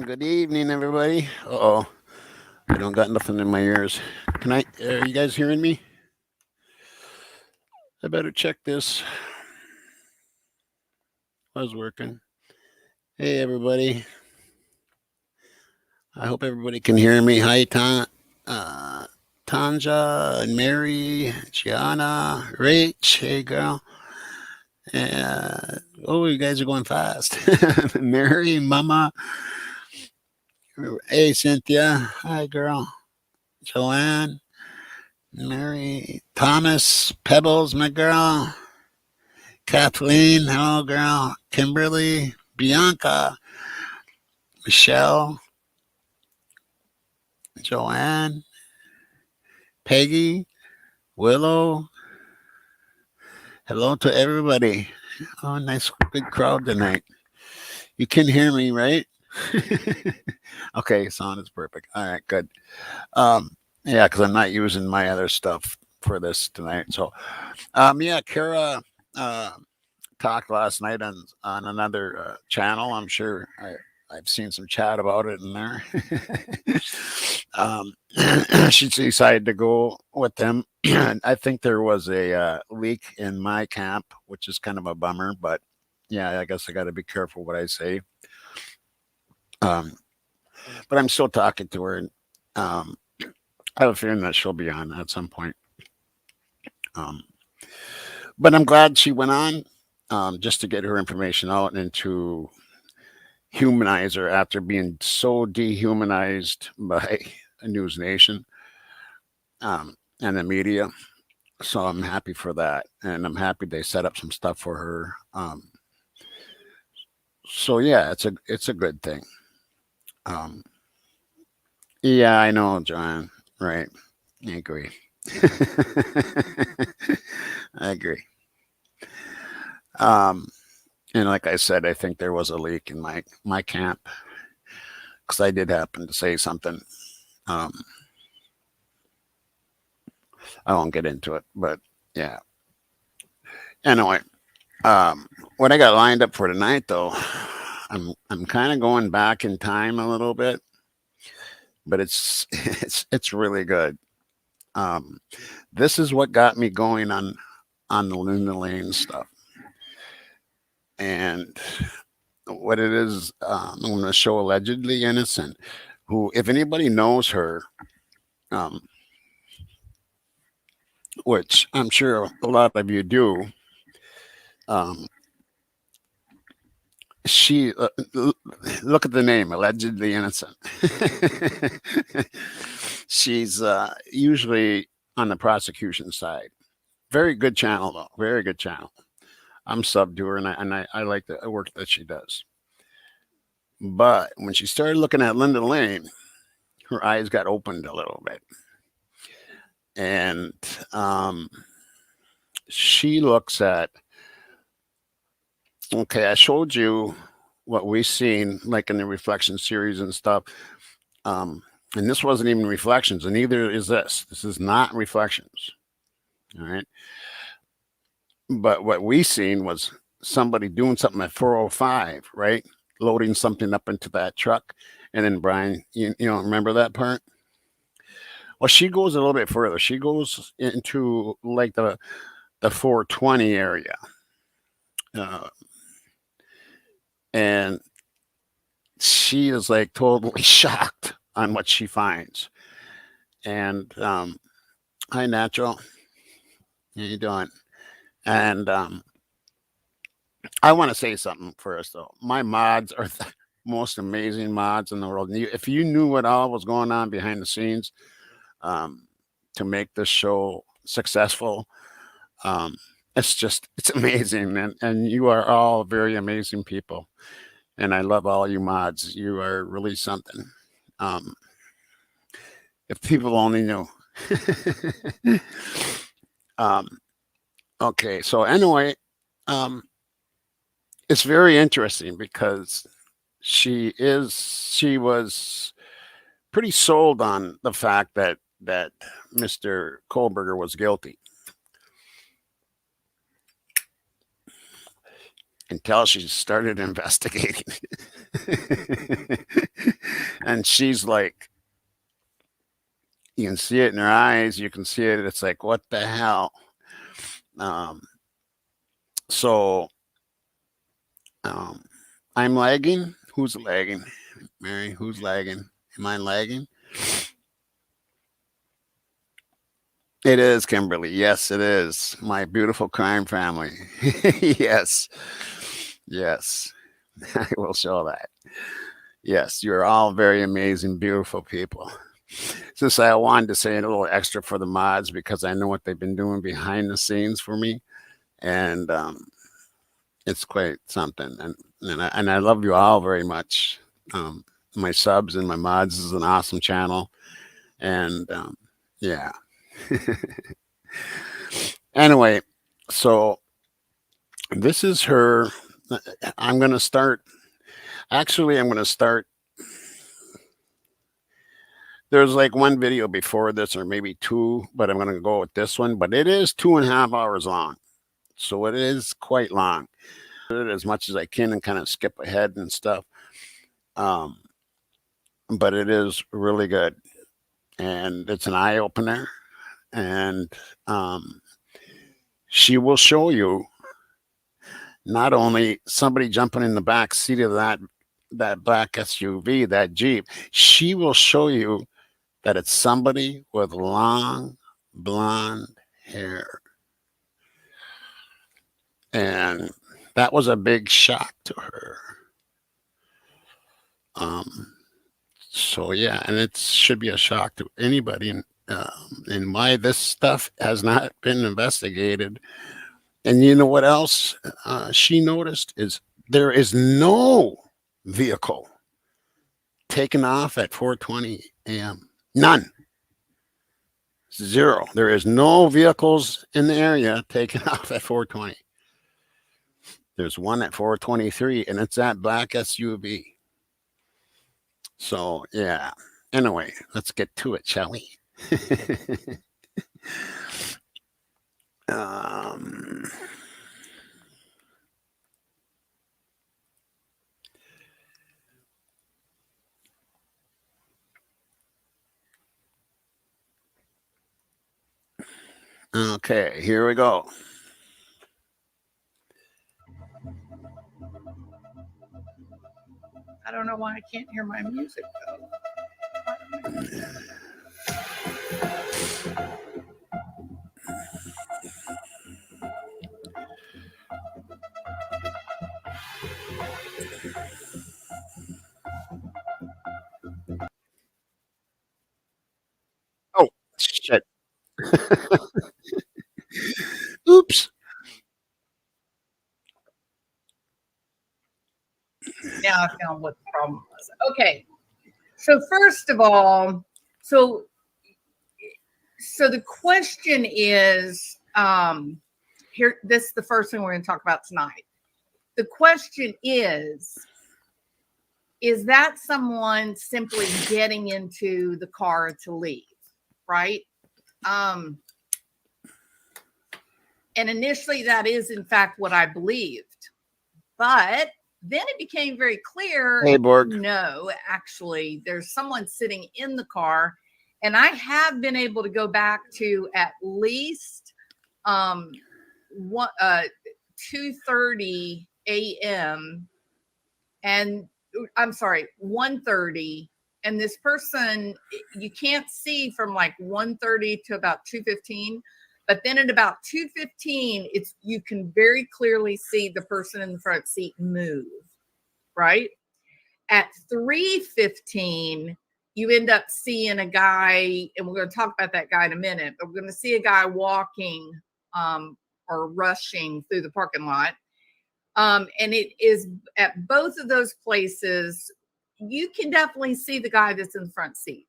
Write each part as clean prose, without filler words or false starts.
Good evening, everybody. Uh-oh, I don't got nothing in my ears. Can I? Are you guys hearing me? I better check this. Was working. Hey, everybody. I hope everybody can hear me. Hi, uh, Tanja and Mary, Gianna, Rach. Hey, girl. Uh, oh, you guys are going fast. Mary, Mama. Hey, Cynthia. Hi, girl. Joanne, Mary, Thomas, Pebbles, my girl. Kathleen, hello, girl. Kimberly, Bianca, Michelle, Joanne, Peggy, Willow. Hello to everybody. Oh, nice, good crowd tonight. You can hear me, right? Okay, sound is perfect. All right, good. Um, yeah, because I'm not using my other stuff for this tonight. So, yeah, Kara uh, talked last night on another channel. I'm sure I've seen some chat about it in there. um, she decided to go with them. I think there was a leak in my camp, which is kind of a bummer. But yeah, I guess I got to be careful what I say. Um, but I'm still talking to her, and um, I have a feeling that she'll be on at some point. Um, but I'm glad she went on, just to get her information out and to humanize her after being so dehumanized by News Nation, and the media. So I'm happy for that, and I'm happy they set up some stuff for her. So yeah, it's a good thing. Um, yeah, I know, John. Right, I agree. I agree. Um, and like I said, I think there was a leak in my camp because I did happen to say something. Um, I won't get into it, but yeah. Anyway, um, what I got lined up for tonight, though, I'm kind of going back in time a little bit, but it's really good. Um, this is what got me going on the Linda Lane stuff, and what it is. I'm going to show allegedly innocent. Who, if anybody knows her, um, which I'm sure a lot of you do, um, she look at the name, allegedly innocent. She's usually on the prosecution side. Very good channel though, very good channel. I'm sub to her, and I like the work that she does. But when she started looking at Linda Lane, her eyes got opened a little bit, and um, she looks at, okay, I showed you what we seen like in the reflection series and stuff. Um, and this wasn't even reflections, and neither is this. This is not reflections. All right. But what we seen was somebody doing something at 405, right? Loading something up into that truck. And then Brian, you know, remember that part? Well, she goes a little bit further. She goes into like the 420 area. Uh, and she is like totally shocked on what she finds. And hi, Natural. How you doing? And I want to say something first, though. My mods are the most amazing mods in the world. If you knew what all was going on behind the scenes, um, to make this show successful, um, it's amazing. And you are all very amazing people. And I love all you mods. You are really something. Um, if people only knew. um, okay, so anyway, um, it's very interesting because she was pretty sold on the fact that Mr. Kohlberger was guilty until she started investigating. And she's like, you can see it in her eyes. You can see it. It's like, what the hell? Um, so um, I'm lagging. Who's lagging? Mary, who's lagging? Am I lagging? It is Kimberly. Yes, it is. My beautiful crime family. Yes. Yes. I will show that. Yes, you're all very amazing, beautiful people. Just I wanted to say a little extra for the mods because I know what they've been doing behind the scenes for me, and it's quite something. And I love you all very much. Um, my subs and my mods is an awesome channel, and yeah. Anyway, so this is her. I'm gonna start. Actually, I'm gonna start. There's like one video before this, or maybe two, but I'm gonna go with this one. But it is 2.5 hours long, so it is quite long. As much as I can and kind of skip ahead and stuff. Um, but it is really good, and it's an eye opener. And um, she will show you not only somebody jumping in the back seat of that black SUV, that Jeep. She will show you that it's somebody with long blonde hair, and that was a big shock to her. Um, So yeah, and it should be a shock to anybody, and why this stuff has not been investigated. And you know what else she noticed is there is no vehicle taken off at 4:20 a.m. None, zero. There is no vehicles in the area taken off at 4:20. There's one at 4:23, and it's that black SUV. So yeah. Anyway, let's get to it, shall we? Um, okay, here we go. I don't know why I can't hear my music though. Oh, shit. Oops. Now I found what the problem was. Okay. So first of all, so the question is here, this is the first thing we're going to talk about tonight. The question is that someone simply getting into the car to leave, right? And initially that is in fact what I believed, but then it became very clear. Hey, Borg. No, actually, there's someone sitting in the car, and I have been able to go back to at least 2:30 a.m. and I'm sorry, 1:30. And this person, you can't see from like 1:30 to about 2:15. But then at about 2:15, you can very clearly see the person in the front seat move, right? At 3:15, you end up seeing a guy, and we're going to talk about that guy in a minute, but we're going to see a guy walking or rushing through the parking lot. And it is at both of those places, you can definitely see the guy that's in the front seat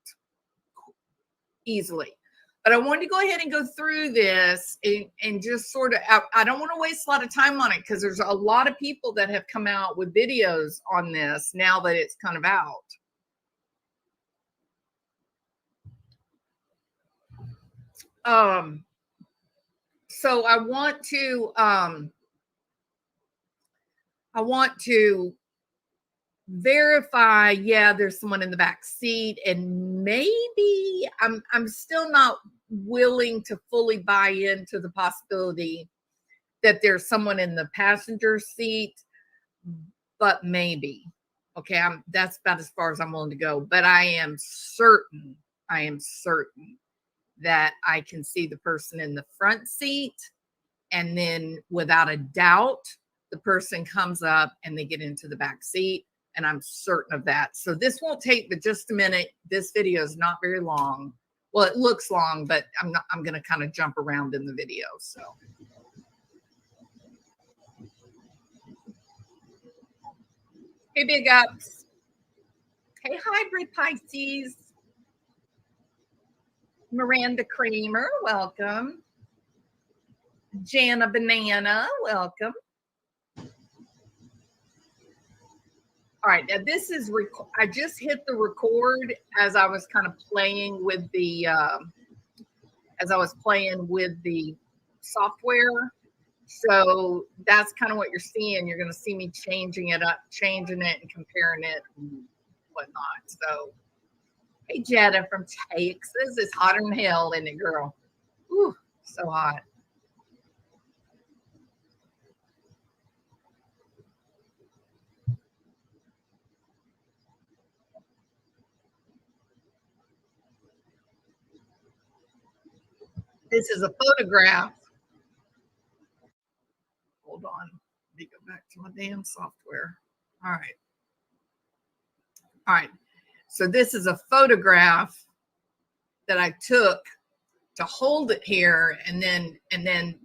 easily. But I wanted to go ahead and go through this and just sort of, I don't want to waste a lot of time on it because there's a lot of people that have come out with videos on this now that it's kind of out. So I want to verify, yeah, there's someone in the back seat, and maybe I'm still not willing to fully buy into the possibility that there's someone in the passenger seat, but maybe. Okay, that's about as far as I'm willing to go, but I am certain that I can see the person in the front seat, and then without a doubt the person comes up and they get into the back seat, and I'm certain of that. So this won't take but just a minute. This video is not very long. Well, it looks long, but I'm going to kind of jump around in the video. So hey, big ups. Hey, hybrid Pisces. Miranda Kramer, welcome. Jana Banana, welcome. All right, now this is I just hit the record as I was kind of playing with the software. So that's kind of what you're seeing. You're going to see me changing it and comparing it and whatnot. So, hey, Jetta from Texas. It's hotter than hell, isn't it, girl? Ooh, so hot. This is a photograph. Hold on. Let me go back to my damn software. All right. All right. So this is a photograph that I took to hold it here, and then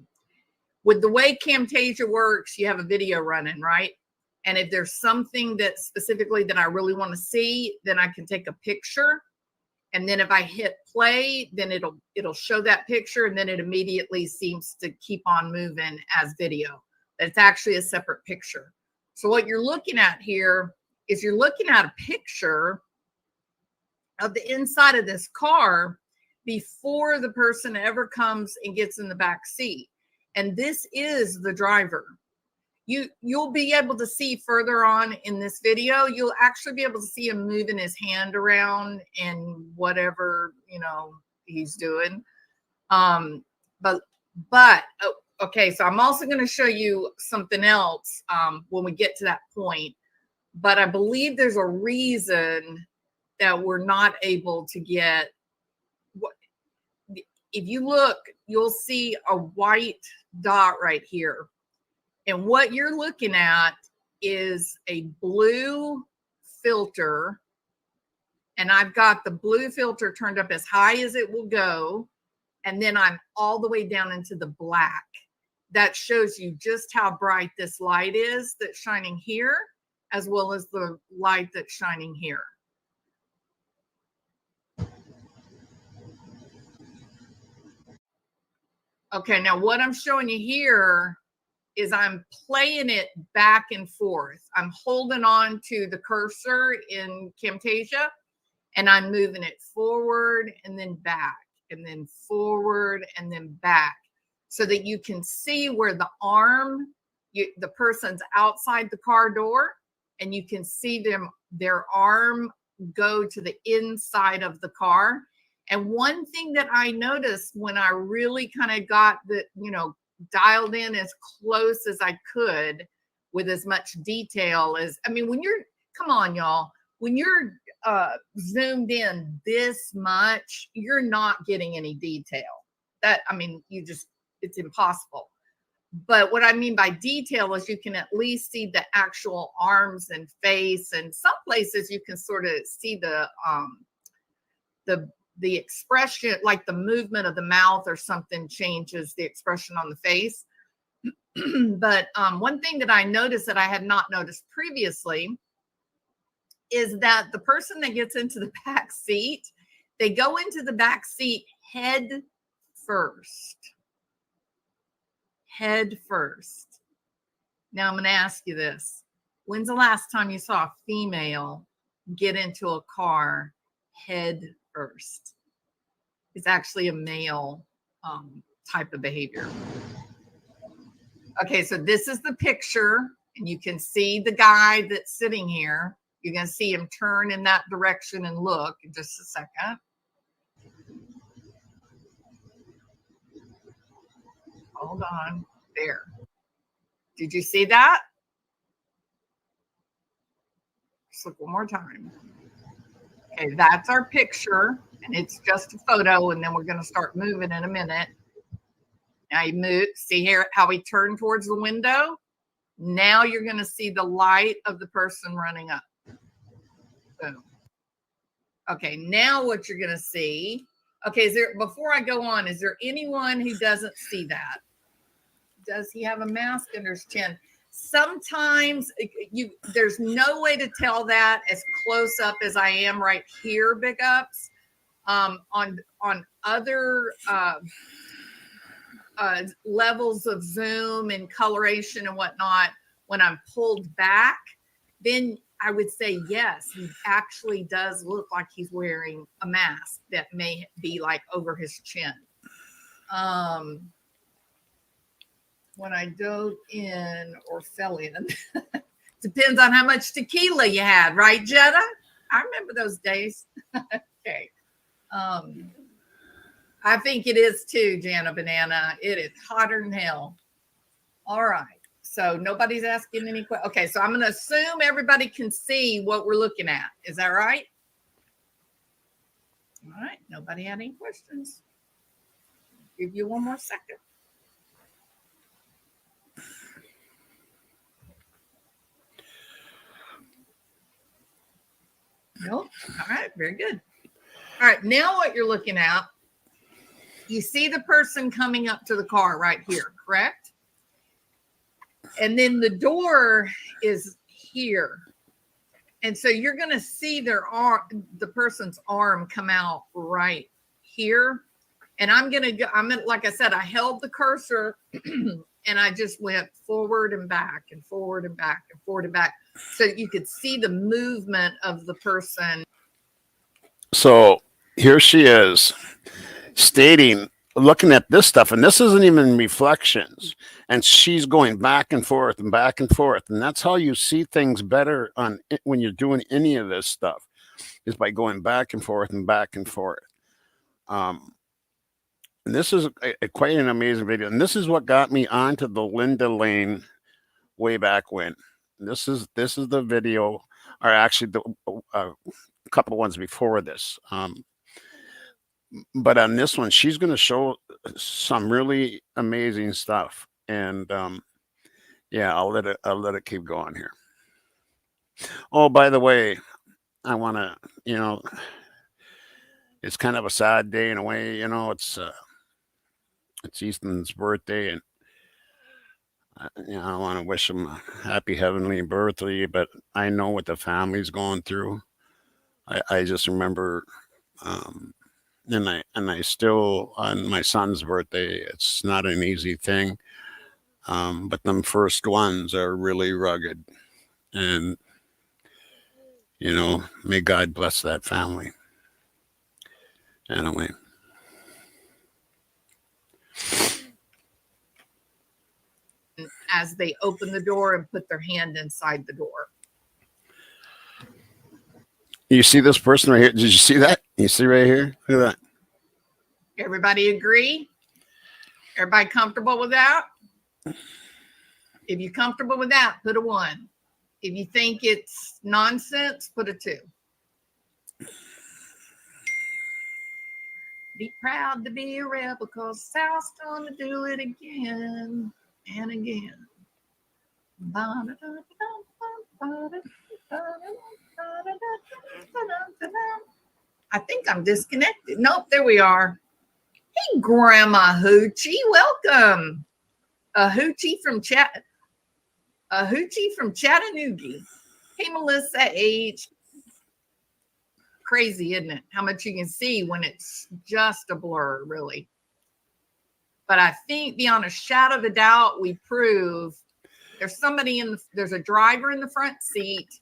with the way Camtasia works, you have a video running, right? And if there's something that specifically that I really want to see, then I can take a picture. And then if I hit play, then it'll show that picture, and then it immediately seems to keep on moving as video. But it's actually a separate picture. So what you're looking at here is you're looking at a picture of the inside of this car before the person ever comes and gets in the back seat. And this is the driver. You'll be able to see further on in this video, you'll actually be able to see him moving his hand around and whatever, he's doing. Okay, so I'm also going to show you something else when we get to that point. But I believe there's a reason that we're not able to get what. If you look, you'll see a white dot right here. And what you're looking at is a blue filter. And I've got the blue filter turned up as high as it will go. And then I'm all the way down into the black. That shows you just how bright this light is that's shining here, as well as the light that's shining here. Okay, now what I'm showing you here is I'm playing it back and forth. I'm holding on to the cursor in Camtasia, and I'm moving it forward and then back, and then forward and then back, so that you can see where the arm, the person's outside the car door, and you can see their arm go to the inside of the car. And one thing that I noticed when I really kind of got the, dialed in as close as I could with as much detail as, when you're, come on, y'all, when you're zoomed in this much, you're not getting any detail. It's impossible. But what I mean by detail is you can at least see the actual arms and face, and some places you can sort of see the expression, like the movement of the mouth or something changes the expression on the face. But one thing that I noticed that I had not noticed previously is that the person that gets into the back seat, they go into the back seat head first. Head first. Now I'm going to ask you this. When's the last time you saw a female get into a car head first? It's actually a male type of behavior. Okay, so this is the picture, and you can see the guy that's sitting here. You're going to see him turn in that direction and look in just a second. Hold on. There. Did you see that? Just look one more time. Okay, that's our picture, and it's just a photo, and then we're going to start moving in a minute. Now you move. See here how he turned towards the window? Now you're going to see the light of the person running up. Boom. Okay, now what you're going to see. Okay, is there, before I go on, is there anyone who doesn't see that? Does he have a mask under his chin? Sometimes there's no way to tell that as close up as I am right here, Big Ups. On other levels of zoom and coloration and whatnot, when I'm pulled back, then I would say yes, he actually does look like he's wearing a mask that may be like over his chin. When I dove in or fell in, depends on how much tequila you had, right, Jetta? I remember those days. Okay. I think it is too, Jana Banana. It is hotter than hell. All right. So nobody's asking any questions. Okay, so I'm going to assume everybody can see what we're looking at. Is that right? All right. Nobody had any questions. Give you one more second. Nope. All right. Very good. All right. Now what you're looking at, you see the person coming up to the car right here, correct? And then the door is here. And so you're going to see their arm, the person's arm come out right here. And I'm going to go, like I said, I held the cursor and I just went forward and back and forward and back and forward and back. So you could see the movement of the person. So here she is stating, looking at this stuff, and this isn't even reflections, and she's going back and forth and back and forth, and that's how you see things better on when you're doing any of this stuff, is by going back and forth and back and forth. And this is quite an amazing video, and this is what got me onto the Linda Lane way back when. This is the video, or actually the couple ones before this. But on this one, she's going to show some really amazing stuff, and yeah, I'll let it keep going here. Oh, by the way, I want to, it's kind of a sad day in a way, it's Easton's birthday, and I want to wish him a happy heavenly birthday, but I know what the family's going through. I just remember, and I still, on my son's birthday, it's not an easy thing, but them first ones are really rugged, and may God bless that family. Anyway. As they open the door and put their hand inside the door. You see this person right here? Did you see that? You see right here? Look at that. Everybody agree? Everybody comfortable with that? If you're comfortable with that, put a 1. If you think it's nonsense, put a 2. Be proud to be a rebel, because South's gonna do it again and again. I think I'm disconnected. Nope, there we are. Hey, Grandma Hoochie, welcome. A Hoochie from Chattanooga. Hey, Melissa H. Crazy, isn't it? How much you can see when it's just a blur, really. But I think beyond a shadow of a doubt, we prove there's somebody there's a driver in the front seat.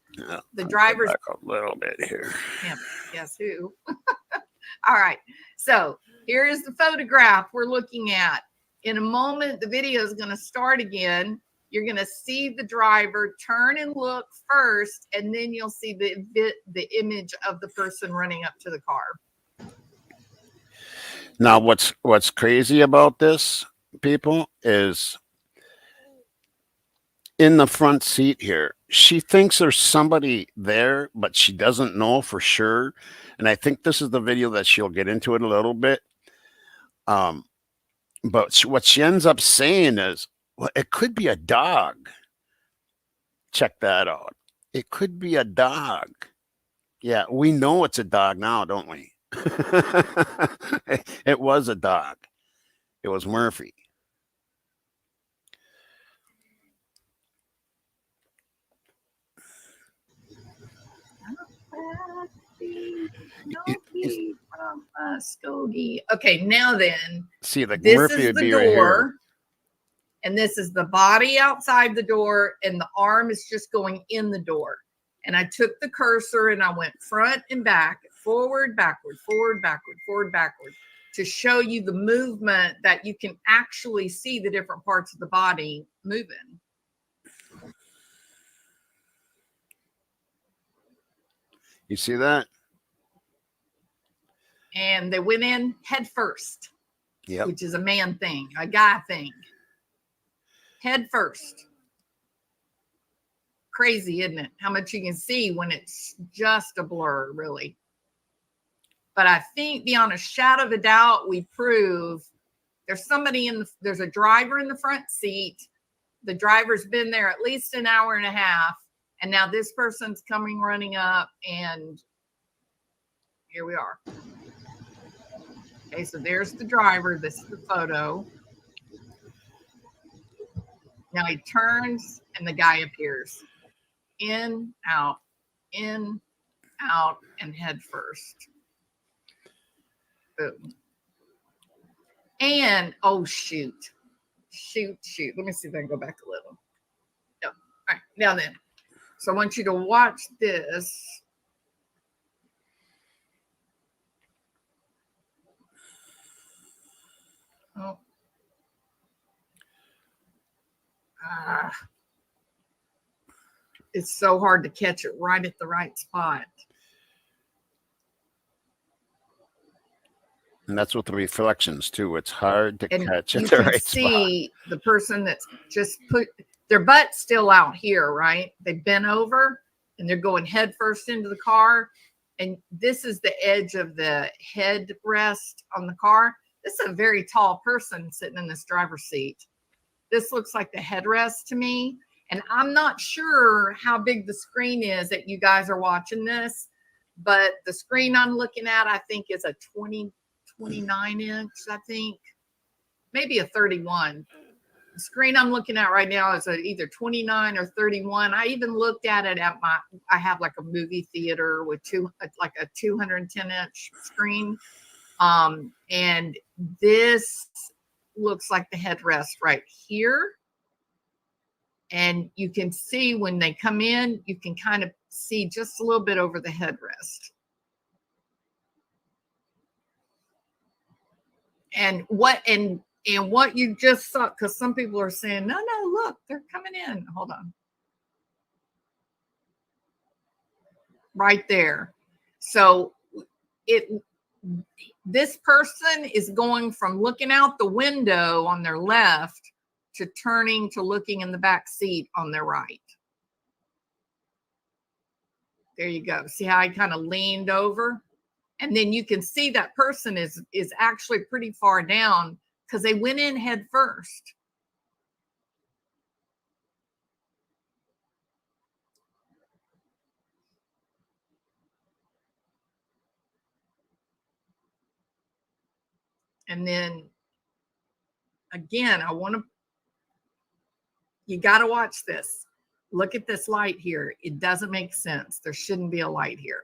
The driver's back a little bit here. Yeah, guess who? All right. So here is the photograph we're looking at. In a moment, the video is going to start again. You're going to see the driver turn and look first, and then you'll see the image of the person running up to the car. Now, what's crazy about this, people, is in the front seat here, she thinks there's somebody there, but she doesn't know for sure. And I think this is the video that she'll get into it a little bit. But what she ends up saying is, well, it could be a dog. Check that out. It could be a dog. Yeah, we know it's a dog now, don't we? It was a dog. It was Murphy. From Muskogee. Okay, now then, see, like this Murphy is would the be door, right here. and this is the body outside the door, and the arm is just going in the door. And I took the cursor and I went front and back, forward, backward, forward, backward, forward, backward, to show you the movement that you can actually see the different parts of the body moving. You see that? And they went in head first, Yep. which is a man thing, a guy thing. Head first. Crazy, isn't it? How much you can see when it's just a blur, really. But I think beyond a shadow of a doubt, we prove there's somebody there's a driver in the front seat. The driver's been there at least an hour and a half. And now this person's coming running up, and here we are. Okay, so there's the driver. This is the photo. Now he turns and the guy appears. In, out, and head first. Boom. And, oh, shoot. Shoot. Let me see if I can go back a little. No. All right, now then. So I want you to watch this. Oh. It's so hard to catch it right at the right spot. And that's with the reflections too. It's hard to catch you at the can right see spot. the person that's just put their butt still out here, right? They've bent over and they're going head first into the car. And this is the edge of the headrest on the car. This is a very tall person sitting in this driver's seat. This looks like the headrest to me. And I'm not sure how big the screen is that you guys are watching this, but the screen I'm looking at, I think, is a 29 inch, I think, maybe a 31. The screen I'm looking at right now is either 29 or 31. I even looked at it at I have like a movie theater with like a 210 inch screen. And this looks like the headrest right here. And you can see when they come in, you can kind of see just a little bit over the headrest. And what you just saw, because some people are saying, no, look, they're coming in. Hold on. Right there. So this person is going from looking out the window on their left to turning to looking in the back seat on their right. There you go. See how I kind of leaned over? And then you can see that person is actually pretty far down because they went in head first. And then again, you got to watch this. Look at this light here. It doesn't make sense. There shouldn't be a light here.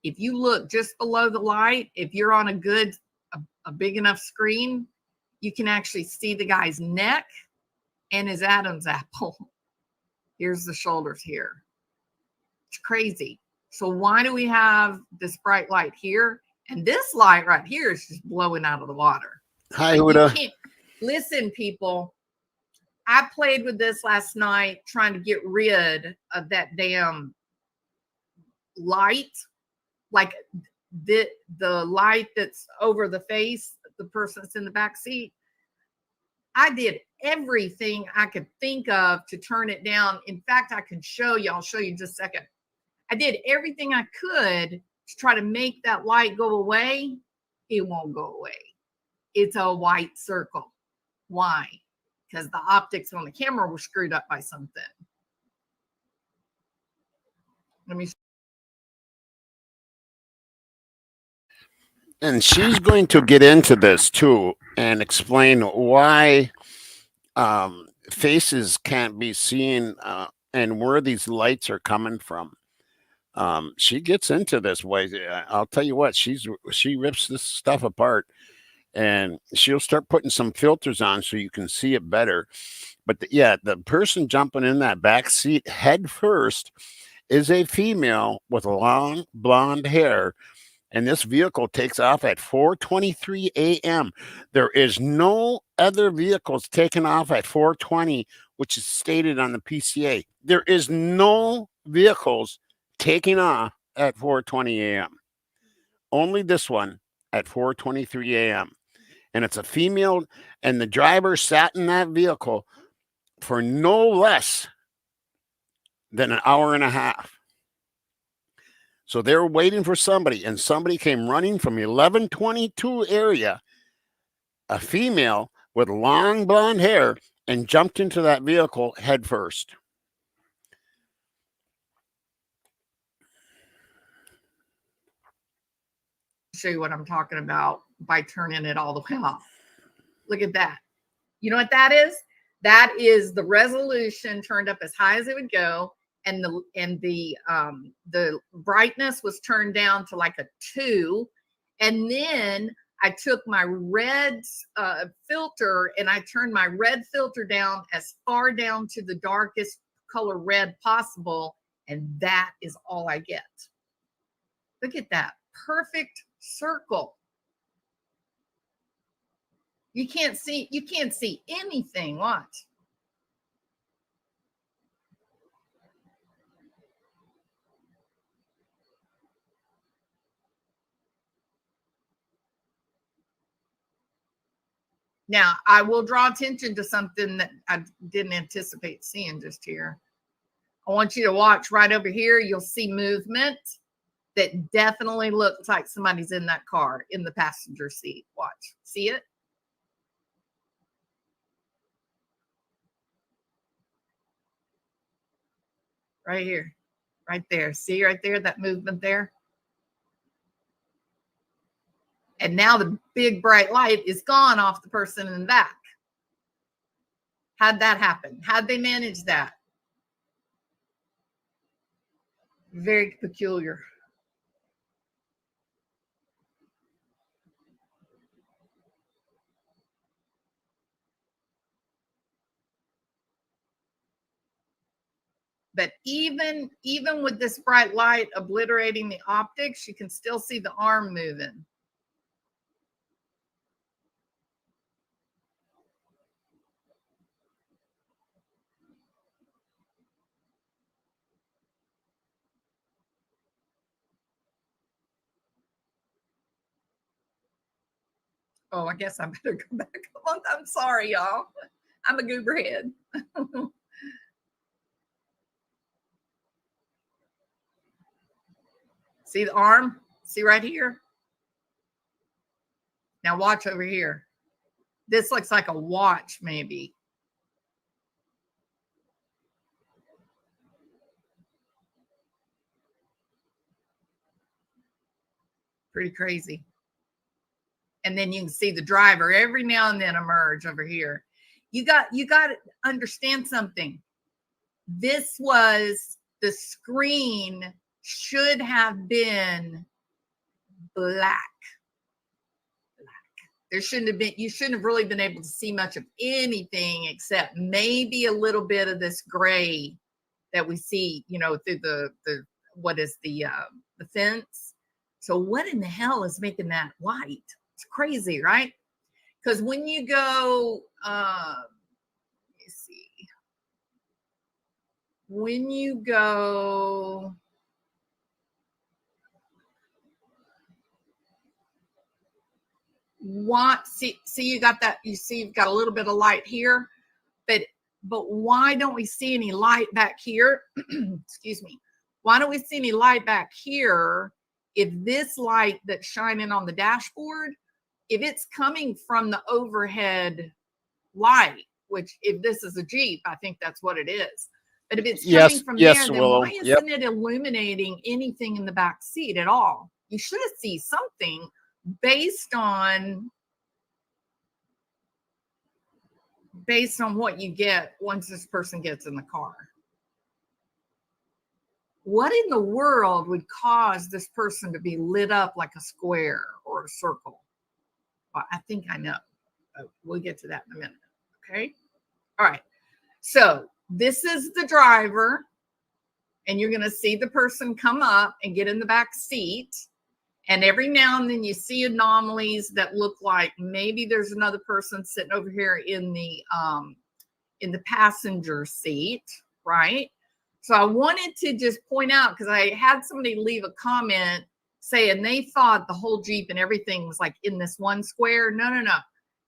If you look just below the light, if you're on a big enough screen, you can actually see the guy's neck and his Adam's apple. Here's the shoulders here. It's crazy. So why do we have this bright light here? And this light right here is just blowing out of the water. Hi, Huda. Listen, people. I played with this last night trying to get rid of that damn light, like the light that's over the face, the person that's in the back seat. I did everything I could think of to turn it down. In fact, I can show you, I'll show you in just a second. I did everything I could to try to make that light go away. It won't go away. It's a white circle. Why? Because the optics on the camera were screwed up by something. Let me. And she's going to get into this too and explain why faces can't be seen and where these lights are coming from. She gets into this way. I'll tell you what, she rips this stuff apart, and she'll start putting some filters on so you can see it better. But yeah, the person jumping in that back seat head first is a female with long blonde hair, and this vehicle takes off at 4:23 a.m. There is no other vehicles taking off at 4:20, which is stated on the PCA. There is no vehicles taking off at 4:20 a.m. Only this one at 4:23 a.m. And it's a female, and the driver sat in that vehicle for no less than an hour and a half. So they were waiting for somebody, and somebody came running from 1122 area, a female with long blonde hair, and jumped into that vehicle head first. Show you what I'm talking about by turning it all the way off. Look at that. You know what that is? That is the resolution turned up as high as it would go, and the brightness was turned down to like a 2, and then I took my red filter and I turned my red filter down as far down to the darkest color red possible, and that is all I get. Look at that perfect circle. You can't see anything. Watch. Now, I will draw attention to something that I didn't anticipate seeing just here. I want you to watch right over here. You'll see movement that definitely looks like somebody's in that car in the passenger seat. Watch. See it? Right here. Right there. See right there, that movement there? And now the big bright light is gone off the person in the back. How'd that happen? How'd they manage that? Very peculiar. But even with this bright light obliterating the optics, you can still see the arm moving. Oh, I guess I better go back a month. I'm sorry, y'all. I'm a goober head. See the arm? See right here? Now watch over here. This looks like a watch, maybe. Pretty crazy. And then you can see the driver every now and then emerge over here. You got to understand something. This was the screen should have been black. There shouldn't have been, you shouldn't have really been able to see much of anything except maybe a little bit of this gray that we see, you know, through the what is the fence. So what in the hell is making that white? It's crazy, right? Because when you go, let me see, when you go, see you got that, you see you've got a little bit of light here, but why don't we see any light back here? Excuse me. Why don't we see any light back here if this light that's shining on the dashboard, if it's coming from the overhead light, which if this is a Jeep, I think that's what it is. But if it's coming from there, then Willow. why isn't it illuminating anything in the back seat at all? You should see something based on what you get once this person gets in the car. What in the world would cause this person to be lit up like a square or a circle? Well, I think I know. We'll get to that in a minute. Okay. All right. So this is the driver, and you're going to see the person come up and get in the back seat. And every now and then you see anomalies that look like maybe there's another person sitting over here in the passenger seat, right? So I wanted to just point out, because I had somebody leave a comment saying they thought the whole Jeep and everything was like in this one square. No.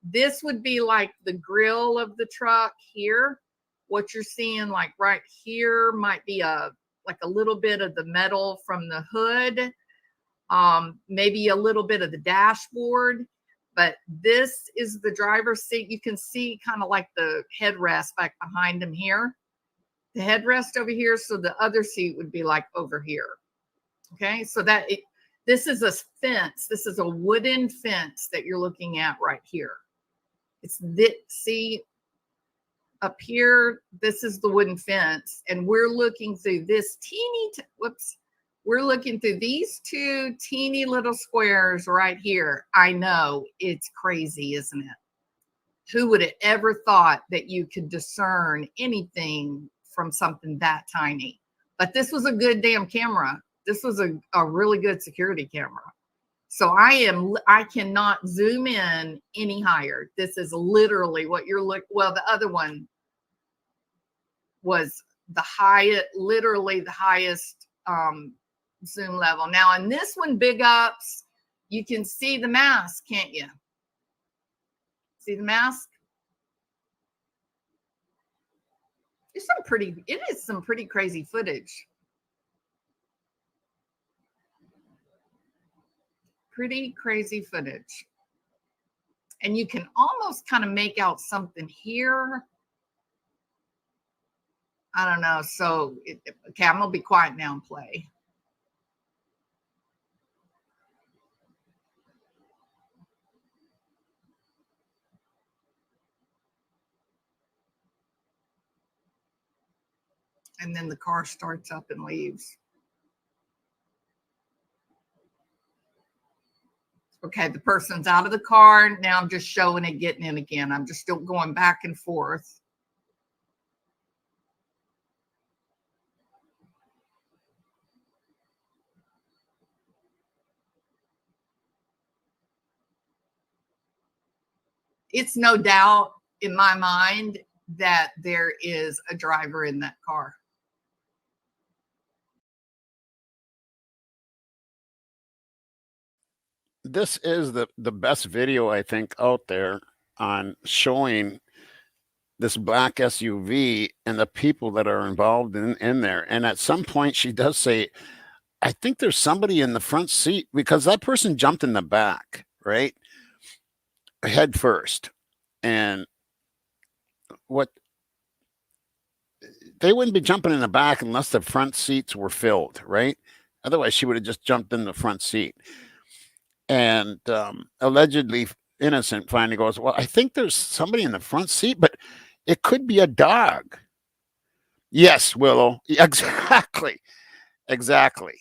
This would be like the grill of the truck here. What you're seeing like right here might be like a little bit of the metal from the hood. Maybe a little bit of the dashboard, but this is the driver's seat. You can see kind of like the headrest back behind him here, the headrest over here. So the other seat would be like over here. Okay. So this is a fence. This is a wooden fence that you're looking at right here. It's this, see up here, this is the wooden fence, and we're looking through this we're looking through these two teeny little squares right here. I know, it's crazy, isn't it? Who would have ever thought that you could discern anything from something that tiny? But this was a good damn camera. This was a really good security camera. So I cannot zoom in any higher. This is literally what you're looking. Well, the other one was literally the highest zoom level. Now in this one, big ups, you can see the mask, can't you? See the mask? It is some pretty crazy footage. Pretty crazy footage. And you can almost kind of make out something here. I don't know. So, okay, I'm going to be quiet now and play. And then the car starts up and leaves. Okay, the person's out of the car. Now I'm just showing it getting in again. I'm just still going back and forth. It's no doubt in my mind that there is a driver in that car. This is the best video I think out there on showing this black SUV and the people that are involved in there. And at some point she does say, I think there's somebody in the front seat, because that person jumped in the back, right? Head first. And they wouldn't be jumping in the back unless the front seats were filled, right? Otherwise she would have just jumped in the front seat. And allegedly innocent finally goes, well, I think there's somebody in the front seat, but it could be a dog. Yes, Willow. Exactly. Exactly.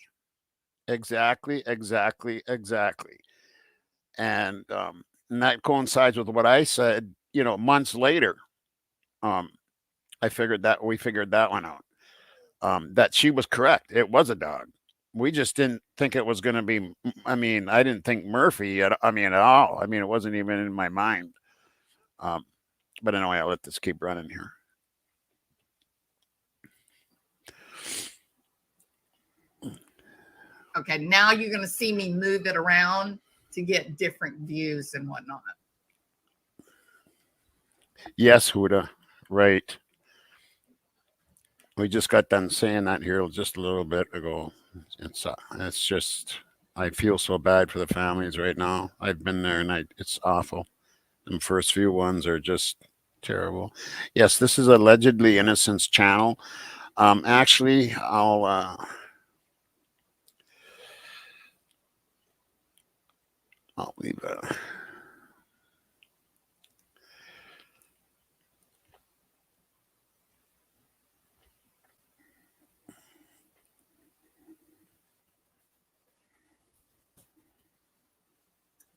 And that coincides with what I said, months later. We figured that one out. That she was correct. It was a dog. We just didn't think it was going to be. I didn't think Murphy at all. It wasn't even in my mind. But anyway, I'll let this keep running here. Okay, now you're going to see me move it around to get different views and whatnot. Yes, Huda. Right. We just got done saying that here just a little bit ago. It's just I feel so bad for the families right now. I've been there and it's awful. The first few ones are just terrible. Yes, this is allegedly Innocence channel. Actually, I'll leave it.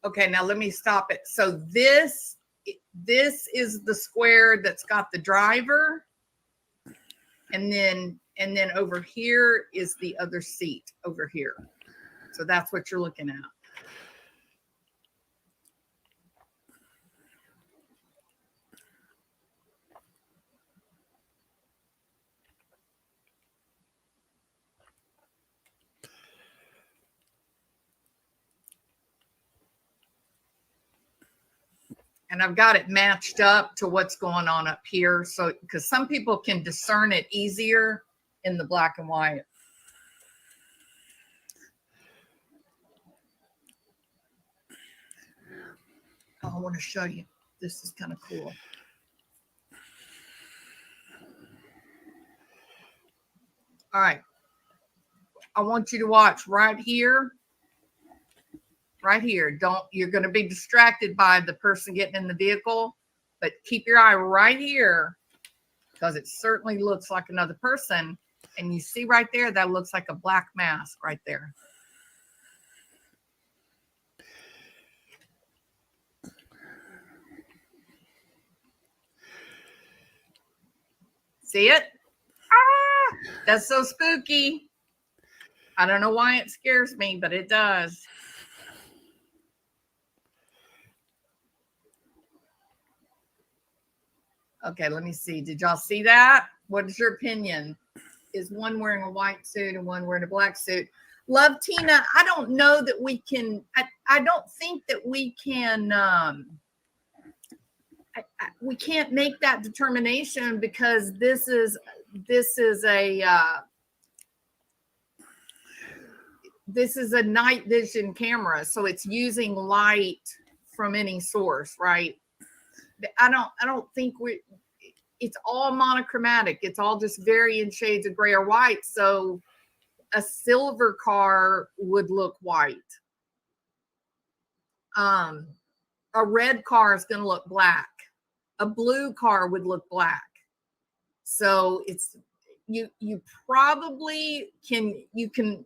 Okay, now let me stop it. So this is the square that's got the driver, and then over here is the other seat over here. So that's what you're looking at. And I've got it matched up to what's going on up here. So, because some people can discern it easier in the black and white. Oh, I want to show you. This is kind of cool. All right. I want you to watch right here. Right here. You're going to be distracted by the person getting in the vehicle, but keep your eye right here because it certainly looks like another person. And you see right there, that looks like a black mask right there. See it? Ah, that's so spooky. I don't know why it scares me, but it does. Okay, let me see. Did y'all see that? What is your opinion? Is one wearing a white suit and one wearing a black suit? Love Tina, I don't know that we can, I don't think that we can, we can't make that determination because this is a night vision camera, so it's using light from any source, right? I don't think it's all monochromatic. It's all just varying shades of gray or white. So a silver car would look white. A red car is going to look black. A blue car would look black. So it's you probably can you could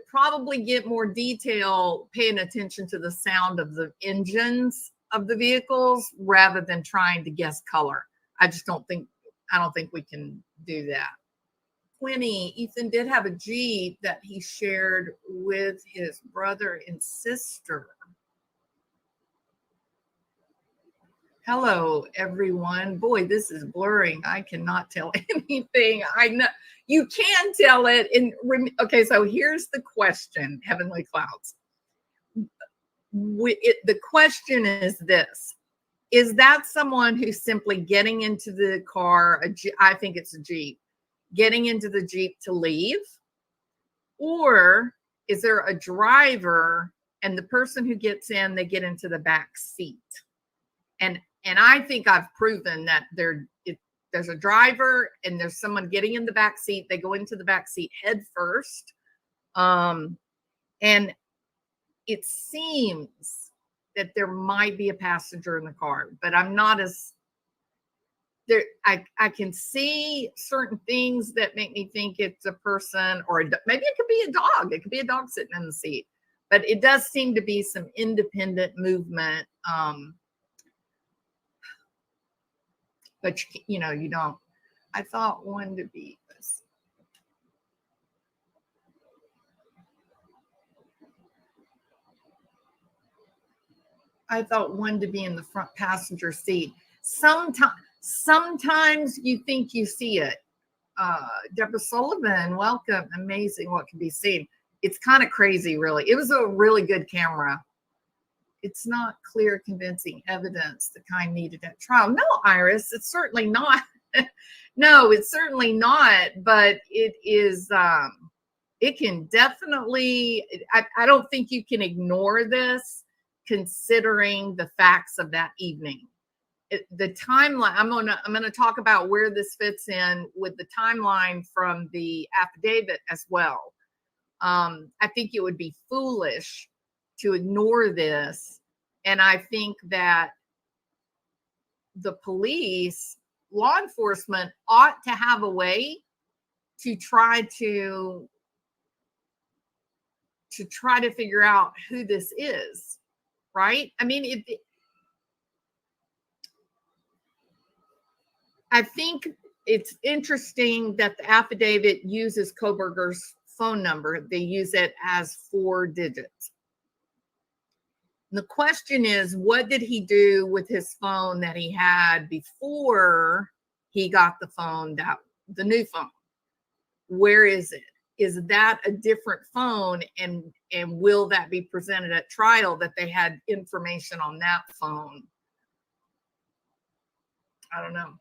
probably get more detail paying attention to the sound of the engines of the vehicles rather than trying to guess color. I don't think we can do that. 20, Ethan did have a Jeep that he shared with his brother and sister. Hello, everyone. Boy, this is blurring. I cannot tell anything. I know you can tell it. Okay, so here's the question, Heavenly Clouds. The question is this: is that someone who's simply getting into the car? I think it's a Jeep, getting into the Jeep to leave, or is there a driver and the person who gets in, they get into the back seat? And I think I've proven that there's a driver and there's someone getting in the back seat. They go into the back seat head first. And it seems that there might be a passenger in the car, but I'm not as there. I can see certain things that make me think it's a person, or maybe it could be a dog. It could be a dog sitting in the seat, but it does seem to be some independent movement. But you don't. I thought one to be this. I thought one to be in the front passenger seat. Sometimes you think you see it. Deborah Sullivan, welcome. Amazing what can be seen. It's kind of crazy, really. It was a really good camera. It's not clear, convincing evidence the kind needed at trial. No, Iris, it's certainly not. No, it's certainly not. But it is. It can definitely. I don't think you can ignore this, considering the facts of that evening. The timeline. I'm gonna talk about where this fits in with the timeline from the affidavit as well. I think it would be foolish to ignore this. And I think that the police, law enforcement ought to have a way to try to figure out who this is, right? I mean, I think it's interesting that the affidavit uses Koberger's phone number. They use it as 4 digits. The question is, what did he do with his phone that he had before he got the phone, the new phone? Where is it? Is that a different phone? And will that be presented at trial that they had information on that phone? I don't know.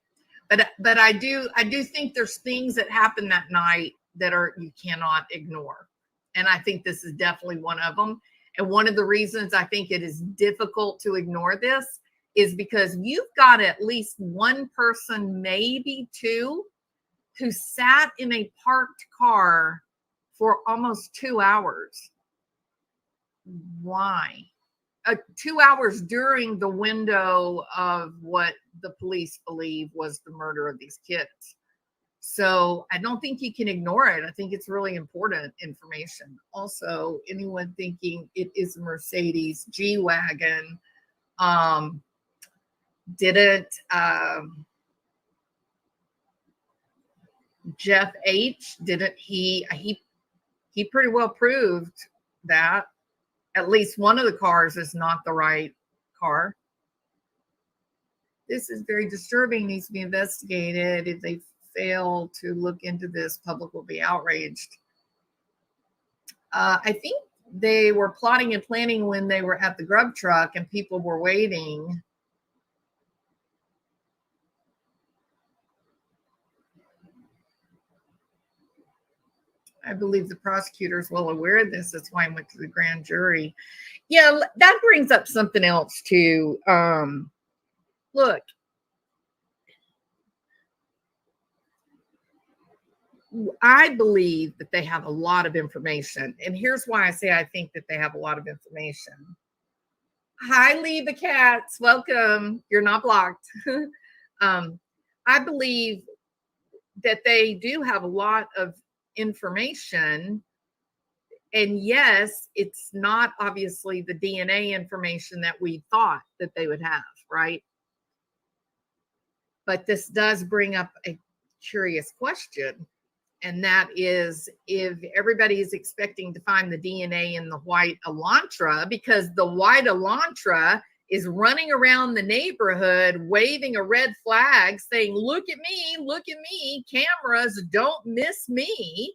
But I do think there's things that happened that night that you cannot ignore. And I think this is definitely one of them. And one of the reasons I think it is difficult to ignore this is because you've got at least one person, maybe 2, who sat in a parked car for almost 2 hours. Why? 2 hours during the window of what the police believe was the murder of these kids. So I don't think you can ignore it. I think it's really important information. Also, anyone thinking it is a Mercedes G-Wagon didn't Jeff H. didn't he pretty well proved that at least one of the cars is not the right car. This is very disturbing, needs to be investigated. If they fail to look into this, public will be outraged. I think they were plotting and planning when they were at the grub truck and people were waiting. I believe the prosecutor is well aware of this. That's why I went to the grand jury. Yeah, that brings up something else too. Look, I believe that they have a lot of information. And here's why I say I think that they have a lot of information. Hi, Lee the Cats. Welcome. You're not blocked. I believe that they do have a lot of information. And yes, it's not obviously the DNA information that we thought that they would have, right? But this does bring up a curious question. And that is, if everybody is expecting to find the DNA in the white Elantra, because the white Elantra is running around the neighborhood waving a red flag saying, look at me, cameras, don't miss me.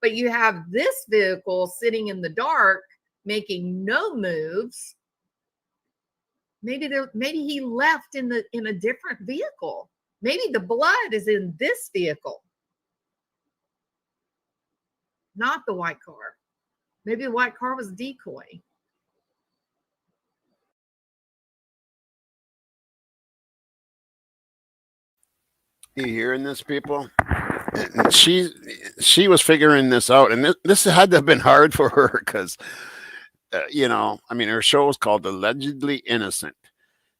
But you have this vehicle sitting in the dark, making no moves. Maybe he left in a different vehicle. Maybe the blood is in this vehicle, not the white car. Maybe the white car was a decoy. You hearing this, people? She was figuring this out, and this had to have been hard for her because, I mean, her show is called Allegedly Innocent,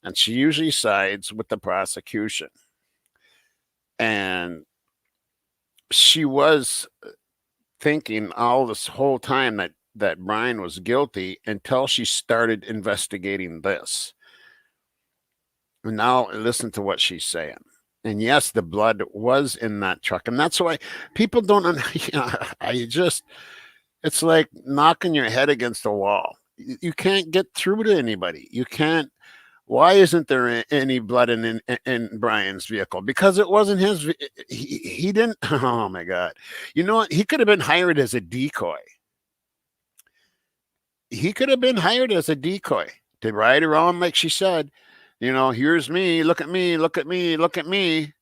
and she usually sides with the prosecution. And she was thinking all this whole time that Brian was guilty until she started investigating this. And now listen to what she's saying. And yes, the blood was in that truck. And that's why people don't, it's like knocking your head against a wall. You can't get through to anybody. You can't Why isn't there any blood in Brian's vehicle? Because it wasn't his. He didn't. Oh my God! You know what? He could have been hired as a decoy. He could have been hired as a decoy to ride around like she said. You know, here's me. Look at me. Look at me. Look at me.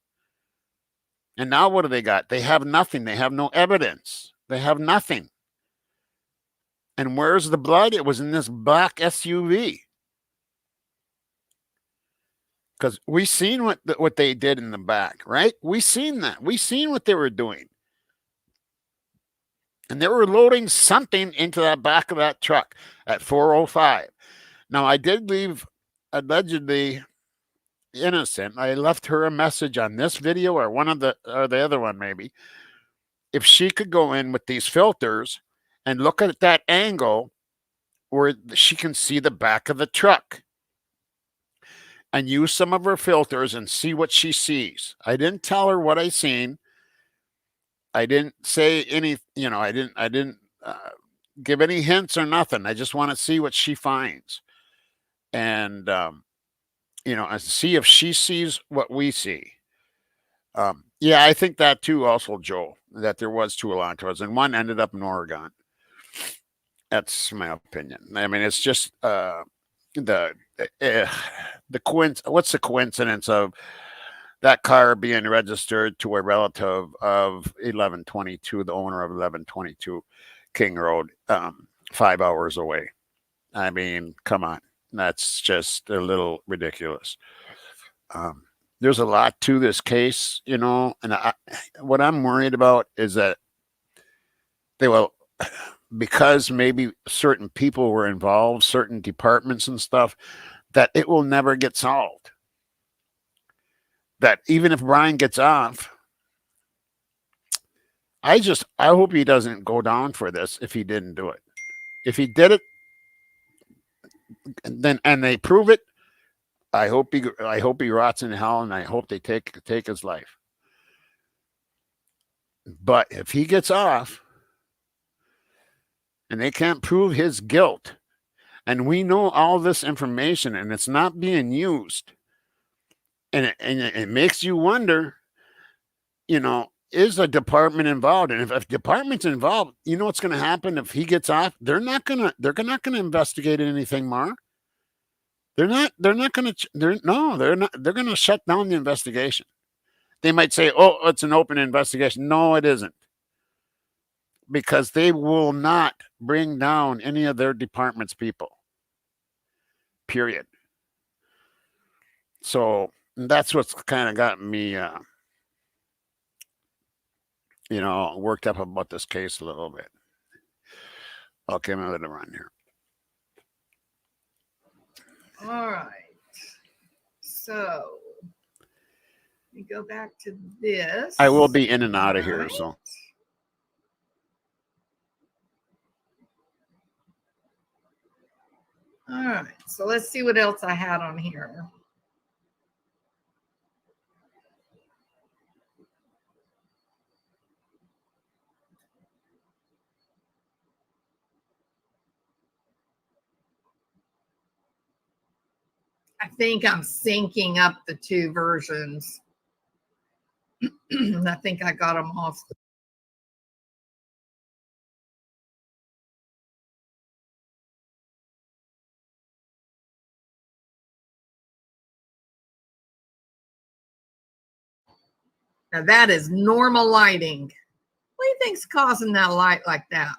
And now what do they got? They have nothing. They have no evidence. They have nothing. And where's the blood? It was in this black SUV. Because we seen what they did in the back, right? We seen that. We seen what they were doing. And they were loading something into that back of that truck at 4:05. Now I did leave allegedly innocent. I left her a message on this video or the other one maybe. If she could go in with these filters and look at that angle where she can see the back of the truck and use some of her filters and see what she sees. I didn't tell her what I seen. I didn't say any, I didn't give any hints or nothing. I just want to see what she finds. And, see if she sees what we see. Yeah, I think that too also, Joe, that there was two Elantras and one ended up in Oregon. That's my opinion. I mean, it's just the what's the coincidence of that car being registered to a relative of 1122, the owner of 1122 King Road, 5 hours away. I mean, come on, that's just a little ridiculous. There's a lot to this case, and what I'm worried about is that they will, because maybe certain people were involved, certain departments and stuff, that it will never get solved. That even if Brian gets off, I hope he doesn't go down for this if he didn't do it. If he did it, and they prove it, I hope he rots in hell, and I hope they take his life. But if he gets off and they can't prove his guilt, and we know all this information and it's not being used, and it makes you wonder, is a department involved? And if department's involved, you know what's going to happen if he gets off? They're not going to investigate anything more. They're not going to, they're not, they're going to shut down the investigation. They might say, oh, it's an open investigation. No, it isn't. Because they will not bring down any of their department's people. Period. So that's what's kind of got me, worked up about this case a little bit. Okay, I'm going to let it run here. All right. So we go back to this. I will be in and out of here, so. All right. So let's see what else I had on here. I think I'm syncing up the two versions. I think I got them off. Now that is normal lighting. What do you think's causing that light like that?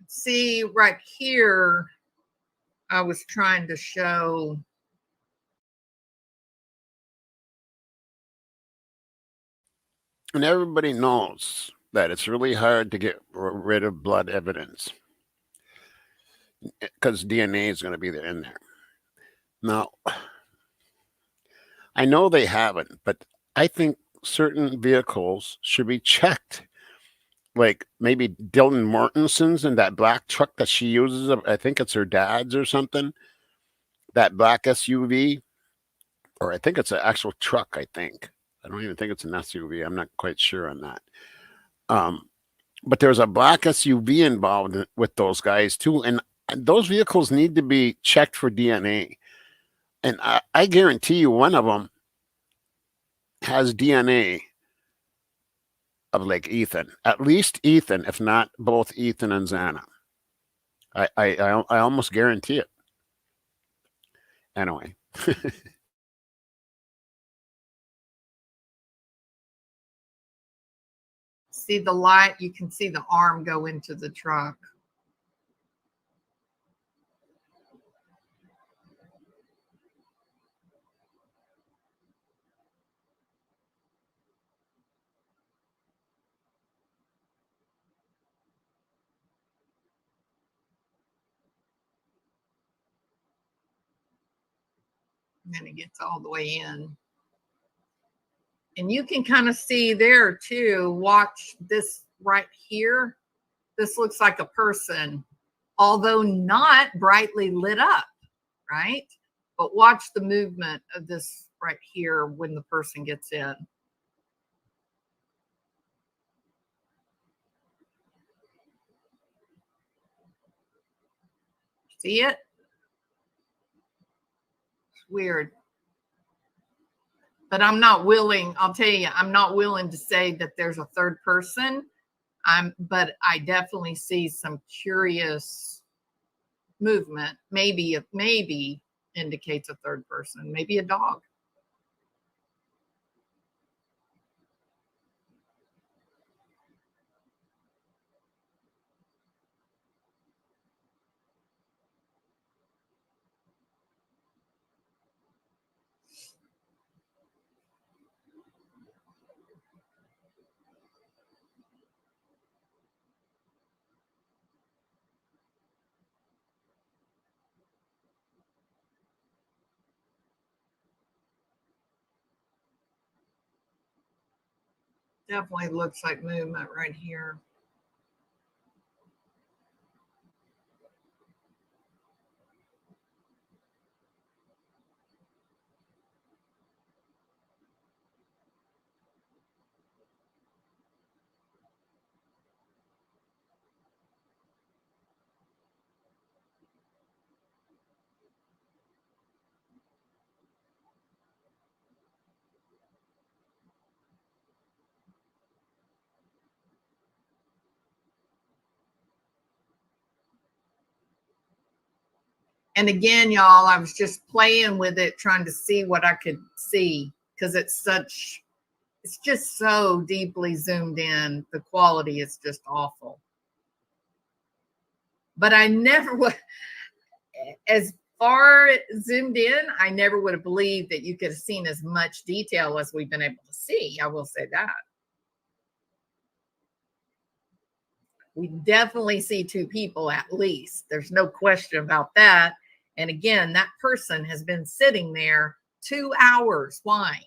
See right here, I was trying to show. And everybody knows that it's really hard to get rid of blood evidence. because DNA is going to be there in there. Now, I know they haven't, but I think certain vehicles should be checked. Like maybe Dylan Mortensen's in that black truck that she uses. I think it's her dad's or something. That black SUV, or I think it's an actual truck. I think I don't even think it's an SUV. I'm not quite sure on that. Um, but there's a black SUV involved with those guys too, and those vehicles need to be checked for DNA. And I guarantee you, one of them has DNA of like Ethan, at least Ethan, if not both Ethan and Xana. I almost guarantee it. Anyway, See the light, you can see the arm go into the truck. And then it gets all the way in. And you can kind of see there too. Watch this right here. This looks like a person, although not brightly lit up, right? But watch the movement of this right here when the person gets in. See it? It's weird. But I'm not willing, I'll tell you, I'm not willing to say that there's a third person. But I definitely see some curious movement. Maybe it maybe indicates a third person, maybe a dog. Definitely looks like movement right here. And again, y'all, I was just playing with it, trying to see what I could see because it's just so deeply zoomed in. The quality is just awful. But I never would, as far zoomed in, I never would have believed that you could have seen as much detail as we've been able to see. I will say that. We definitely see two people at least. There's no question about that. And again, that person has been sitting there 2 hours. Why?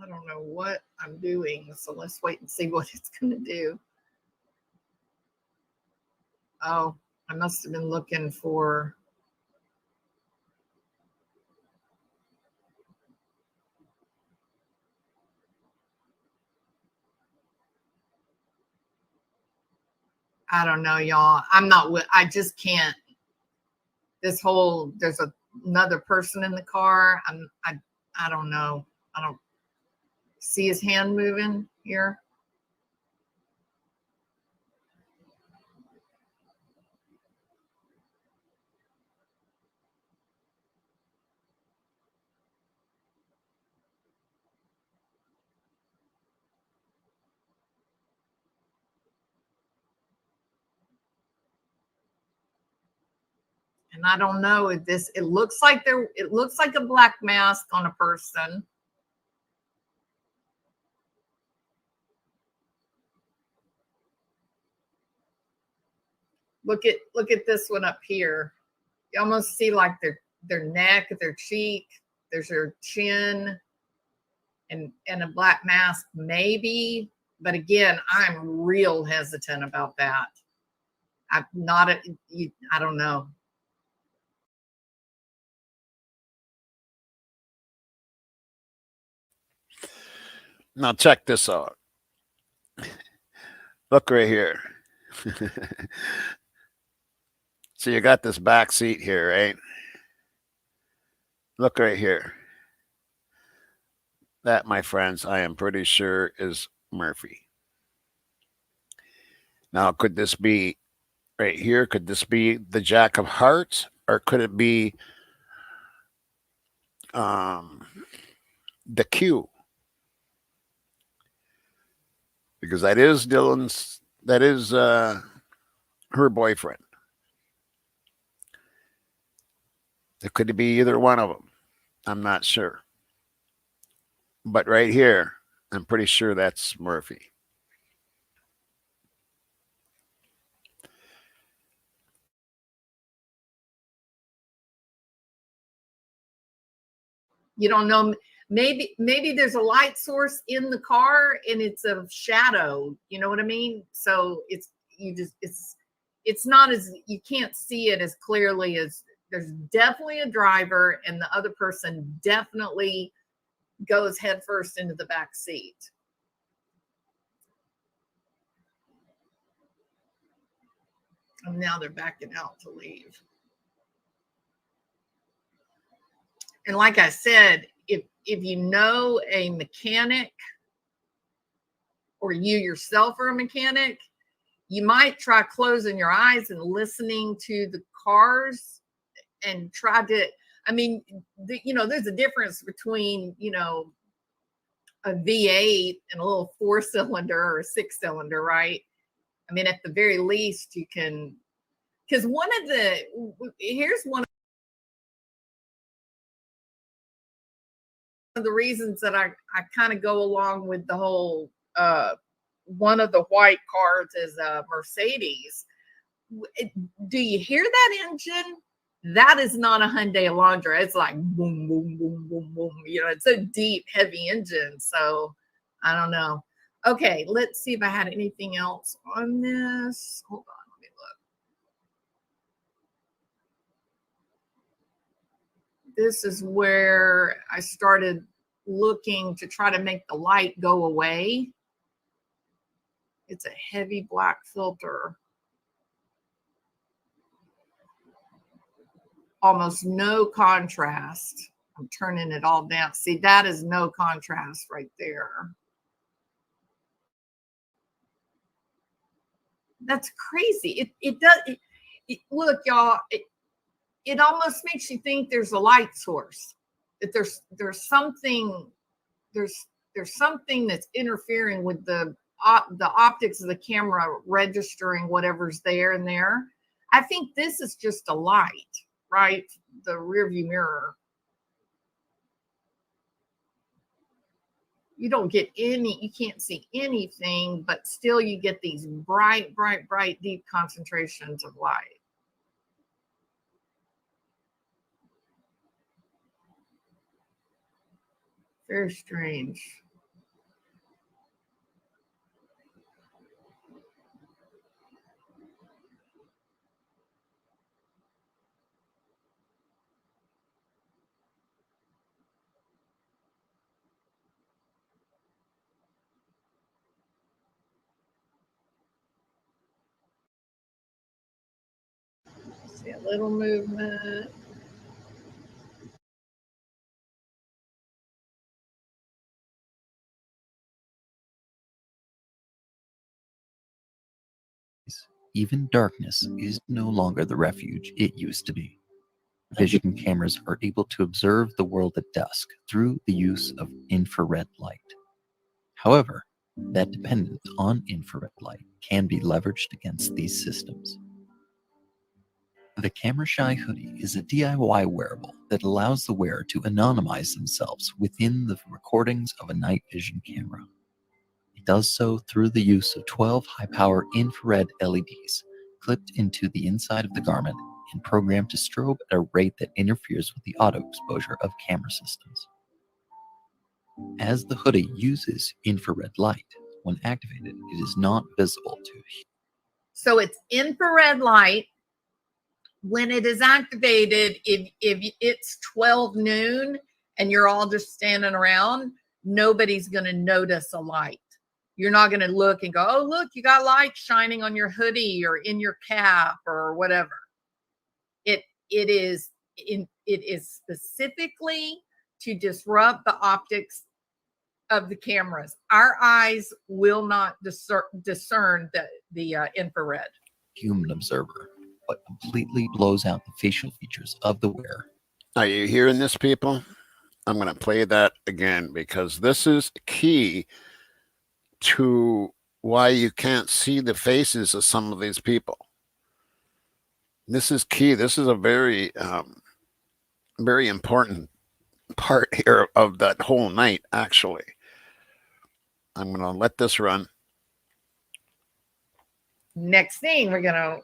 I don't know what I'm doing. So let's wait and see what it's going to do. Oh, I must have been looking for. I don't know, y'all. I'm not. I just can't. This whole another person in the car. I don't know. I don't see his hand moving here. And I don't know if this, it looks like a black mask on a person. Look at this one up here. You almost see like their neck, their cheek, there's their chin, and a black mask maybe. But again, I'm real hesitant about that. I'm not I don't know. Now check this out. Look right here. So you got this back seat here, right? Look right here. That, my friends, I am pretty sure is Murphy. Now, could this be right here? Could this be the Jack of Hearts? Or could it be the Q? Because that is Dylan's, that is her boyfriend. It could be either one of them. I'm not sure. But right here, I'm pretty sure that's Murphy. You don't know. Maybe there's a light source in the car and it's a shadow. You know what I mean? So it's not as, you can't see it as clearly as, there's definitely a driver and the other person definitely goes headfirst into the back seat. And now they're backing out to leave. And like I said, if you know a mechanic or you yourself are a mechanic, you might try closing your eyes and listening to the cars and try to, I mean, there's a difference between, a V8 and a little 4-cylinder or a 6-cylinder, right? I mean, at the very least, you can, because here's one of the reasons that I kind of go along with the whole, one of the white cars is a Mercedes. Do you hear that engine? That is not a Hyundai Elantra. It's like boom, boom, boom, boom, boom. It's a deep, heavy engine. So I don't know. Okay, let's see if I had anything else on this. Hold on, let me look. This is where I started looking to try to make the light go away. It's a heavy black filter. Almost no contrast. I'm turning it all down. See, that is no contrast right there. That's crazy. It does. Look, y'all. It almost makes you think there's a light source. That there's something that's interfering with the optics of the camera registering whatever's there and there. I think this is just a light, right? The rear view mirror. You don't get you can't see anything, but still you get these bright, bright, bright, deep concentrations of light. Very strange. See a little movement. Even darkness is no longer the refuge it used to be. Vision cameras are able to observe the world at dusk through the use of infrared light. However, that dependence on infrared light can be leveraged against these systems. The Camera Shy hoodie is a DIY wearable that allows the wearer to anonymize themselves within the recordings of a night vision camera. It does so through the use of 12 high-power infrared LEDs clipped into the inside of the garment and programmed to strobe at a rate that interferes with the auto exposure of camera systems. As the hoodie uses infrared light, when activated, it is not visible to. So it's infrared light. When it is activated, if it's 12 noon and you're all just standing around, nobody's going to notice a light. You're not going to look and go, oh, look, you got light shining on your hoodie or in your cap or whatever. It is specifically to disrupt the optics of the cameras. Our eyes will not discern the infrared. Human observer, but completely blows out the facial features of the wearer. Are you hearing this, people? I'm going to play that again because this is key to why you can't see the faces of some of these people. This is key. This is a very, very important part here of that whole night, actually. I'm going to let this run. Next thing we're gonna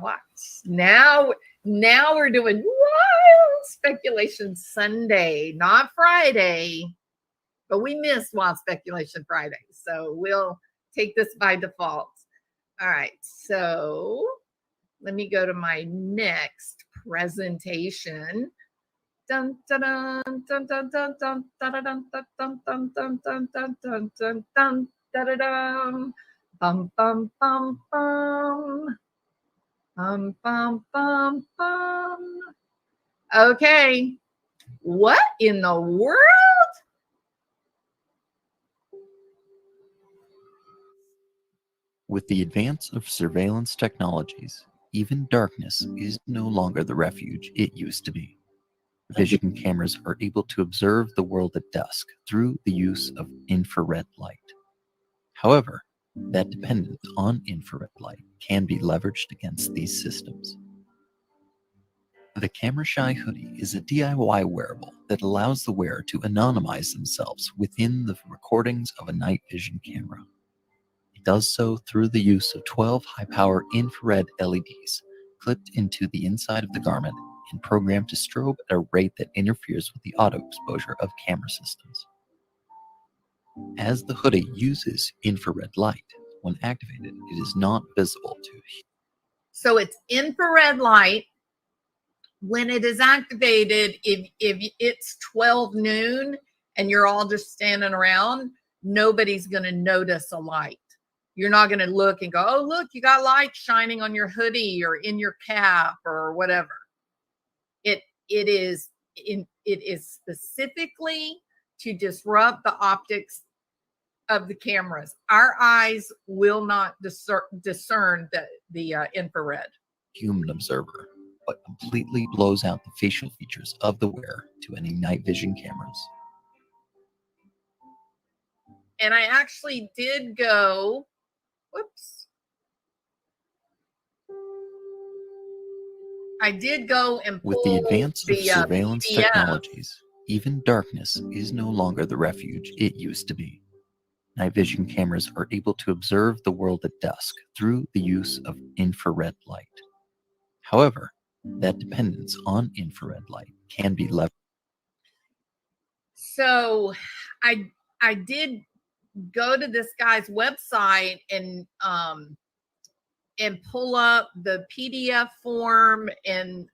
watch. Now we're doing Wild Speculation Sunday, not Friday, but we missed Wild Speculation Friday, so we'll take this by default. All right, so let me go to my next presentation. Dun dun dun dun dun dun dun dun dun dun dun dun dun dun dun dun dun dun dun. Bum bum bum bum. Bum bum bum bum. Okay. What in the world? With the advance of surveillance technologies, even darkness is no longer the refuge it used to be. Vision cameras are able to observe the world at dusk through the use of infrared light. However, that dependence on infrared light can be leveraged against these systems. The Camera Shy hoodie is a DIY wearable that allows the wearer to anonymize themselves within the recordings of a night vision camera. It does so through the use of 12 high-power infrared LEDs clipped into the inside of the garment and programmed to strobe at a rate that interferes with the auto exposure of camera systems. As the hoodie uses infrared light, when activated, it is not visible to. So it's infrared light. When it is activated, if it's 12 noon and you're all just standing around, nobody's going to notice a light. You're not going to look and go, oh, look, you got light shining on your hoodie or in your cap or whatever. It is specifically to disrupt the optics of the cameras. Our eyes will not discern the infrared. Human observer, but completely blows out the facial features of the wearer to any night vision cameras. And I actually did go, whoops. I did go and pull With the advance of surveillance PDF. technologies, even darkness is no longer the refuge it used to be. Night vision cameras are able to observe the world at dusk through the use of infrared light. However, that dependence on infrared light can be leveraged. So I did go to this guy's website and pull up the PDF form, and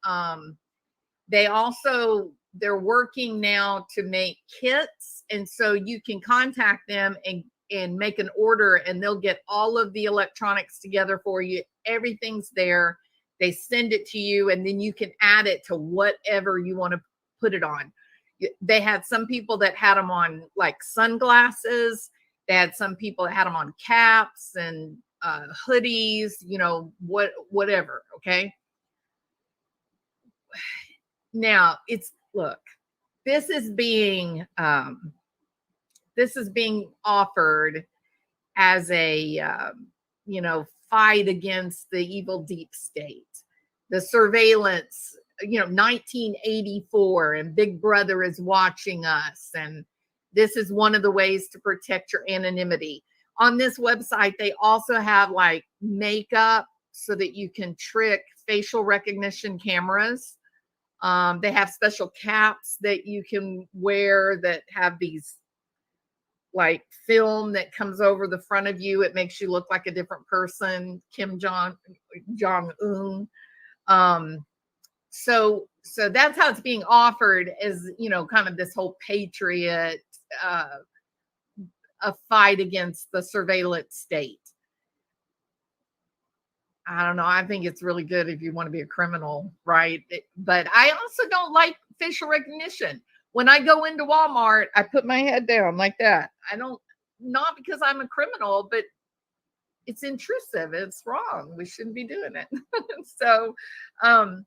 they're working now to make kits, and so you can contact them and make an order, and they'll get all of the electronics together for you. Everything's there. They send it to you, and then you can add it to whatever you want to put it on. They had some people that had them on like sunglasses. They had some people that had them on caps and hoodies, whatever. Okay. Now look, this is being offered as a, fight against the evil deep state. the surveillance, 1984, and Big Brother is watching us. And this is one of the ways to protect your anonymity. On this website, they also have like makeup so that you can trick facial recognition cameras. They have special caps that you can wear that have these like film that comes over the front of you. It makes you look like a different person. Kim Jong-un. So that's how it's being offered, as kind of this whole patriot, a fight against the surveillance state. I don't know. I think it's really good if you want to be a criminal, right? But I also don't like facial recognition. When I go into Walmart, I put my head down like that. Not because I'm a criminal, but it's intrusive. It's wrong. We shouldn't be doing it. So I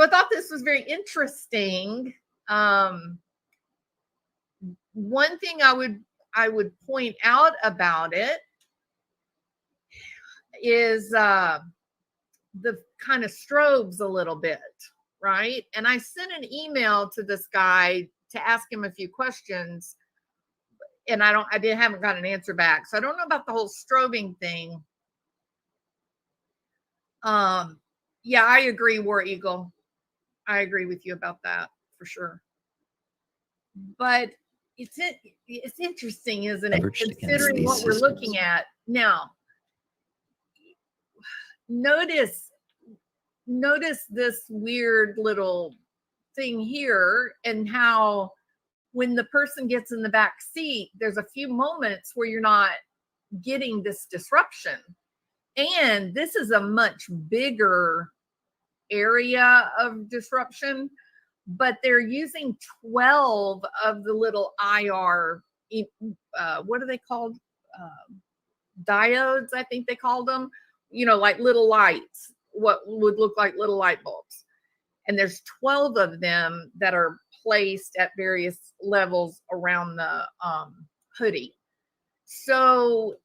thought this was very interesting. One thing I would point out about it is the kind of strobes a little bit, right? And I sent an email to this guy to ask him a few questions, and haven't got an answer back. So I don't know about the whole strobing thing. Yeah, I agree, War Eagle. I agree with you about that for sure. But it's interesting, isn't it? Considering what we're looking at now. Notice this weird little thing here, and how when the person gets in the back seat, there's a few moments where you're not getting this disruption. And this is a much bigger area of disruption, but they're using 12 of the little IR, what are they called? Diodes, I think they called them, like little lights, what would look like little light bulbs. And there's 12 of them that are placed at various levels around the hoodie. So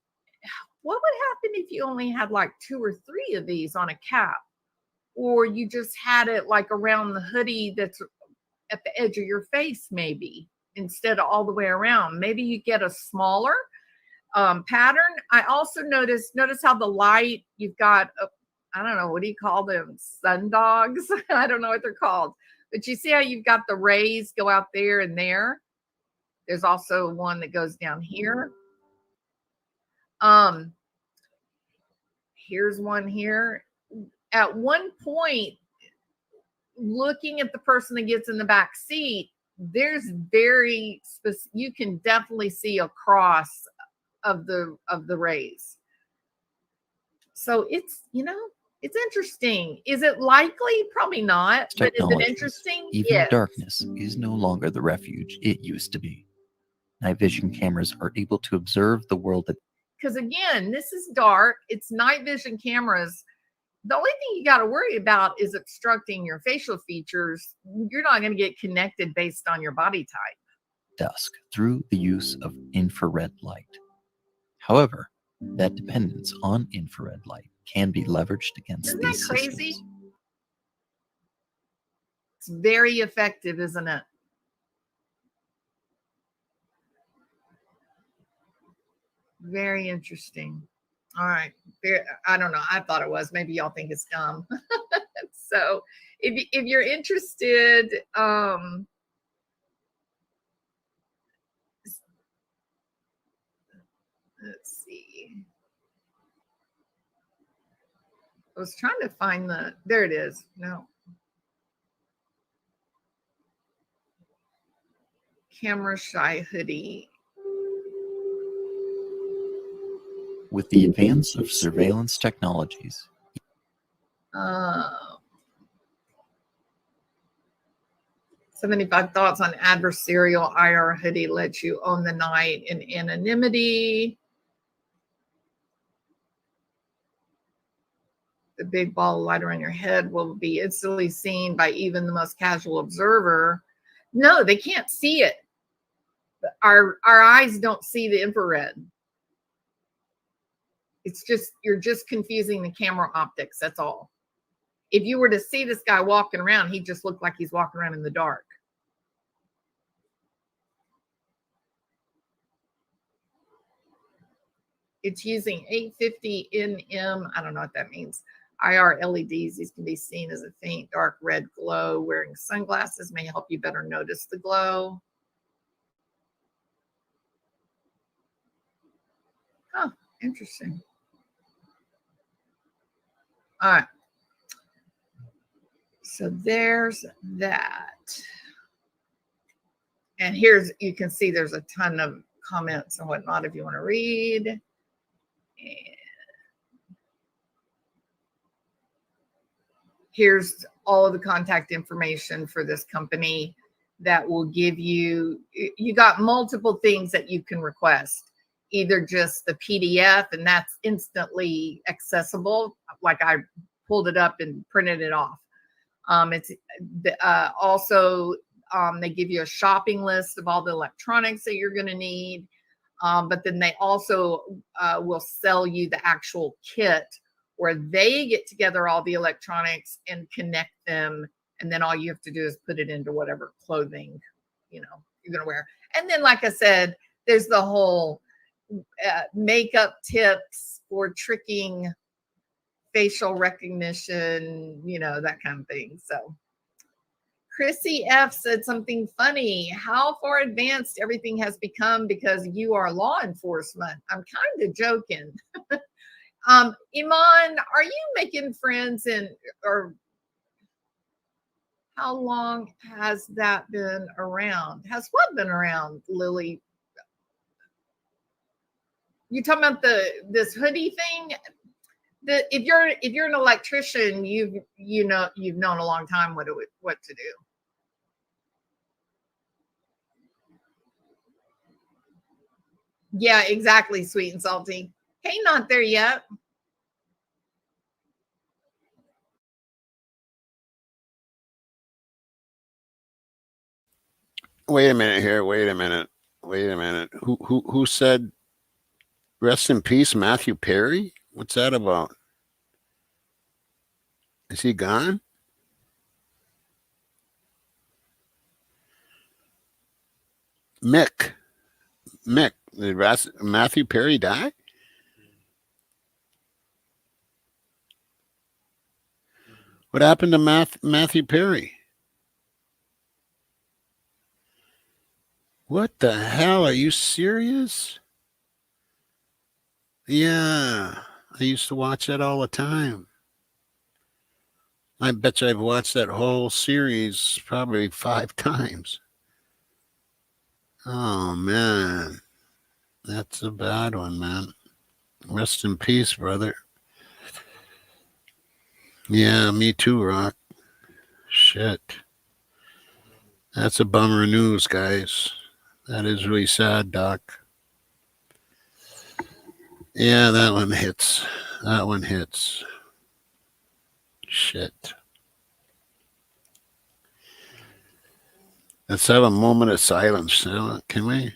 what would happen if you only had like 2 or 3 of these on a cap? Or you just had it like around the hoodie that's at the edge of your face, maybe, instead of all the way around. Maybe you get a smaller pattern. I also notice how the light, you've got, I don't know, what do you call them? Sun dogs? I don't know what they're called. But you see how you've got the rays go out there and there? There's also one that goes down here. Here's one here. At one point, looking at the person that gets in the back seat, there's very specific, you can definitely see a cross of the rays. So it's interesting. Is it likely? Probably not. But is it interesting? Even yes. Darkness is no longer the refuge it used to be. Night vision cameras are able to observe the world because again, this is dark. It's night vision cameras. The only thing you got to worry about is obstructing your facial features. You're not going to get connected based on your body type. dusk through the use of infrared light. However, that dependence on infrared light can be leveraged against Isn't these that crazy? systems. It's very effective, isn't it? Very interesting. All right. I don't know. I thought it was. Maybe y'all think it's dumb. So if you're interested, let's see. I was trying to find there it is. No. Camera Shy hoodie. With the advance of surveillance technologies, 75 thoughts on adversarial IR hoodie lets you own the night in anonymity. The big ball of light around your head will be instantly seen by even the most casual observer. No, they can't see it. Our eyes don't see the infrared. It's just, you're just confusing the camera optics. That's all. if you were to see this guy walking around, he just looked like he's walking around in the dark. It's using 850 nm. I don't know what that means. IR LEDs. These can be seen as a faint dark red glow. Wearing sunglasses may help you better notice the glow. Oh, interesting. All right. So there's that. And here's, you can see there's a ton of comments and whatnot if you want to read. And here's all of the contact information for this company that will give you, you got multiple things that you can request. Either just the PDF, and that's instantly accessible. Like I pulled it up and printed it off. It's also, they give you a shopping list of all the electronics that you're going to need. But then they also will sell you the actual kit where they get together all the electronics and connect them. And then all you have to do is put it into whatever clothing, you know, you're going to wear. And then, like I said, there's the whole makeup tips for tricking facial recognition, you know, that kind of thing. So Chrissy F said something funny. How far advanced everything has become because you are law enforcement. I'm kind of joking. Iman, are you making friends or how long has that been around? Has what been around, Lily? You talking about this hoodie thing? If you're an electrician, you've known a long time what to do. Yeah, exactly, sweet and salty. Hey, not there yet. Wait a minute here. Wait a minute. Who said rest in peace, Matthew Perry? What's that about? Is he gone? Mick. Did Matthew Perry die? What happened to Matthew Perry? What the hell? Are you serious? Yeah, I used to watch that all the time. I bet you I've watched that whole series probably 5 times. Oh, man. That's a bad one, man. Rest in peace, brother. Yeah, me too, Rock. Shit. That's a bummer of news, guys. That is really sad, Doc. Yeah, that one hits. That one hits. Shit. Let's have a moment of silence, can we?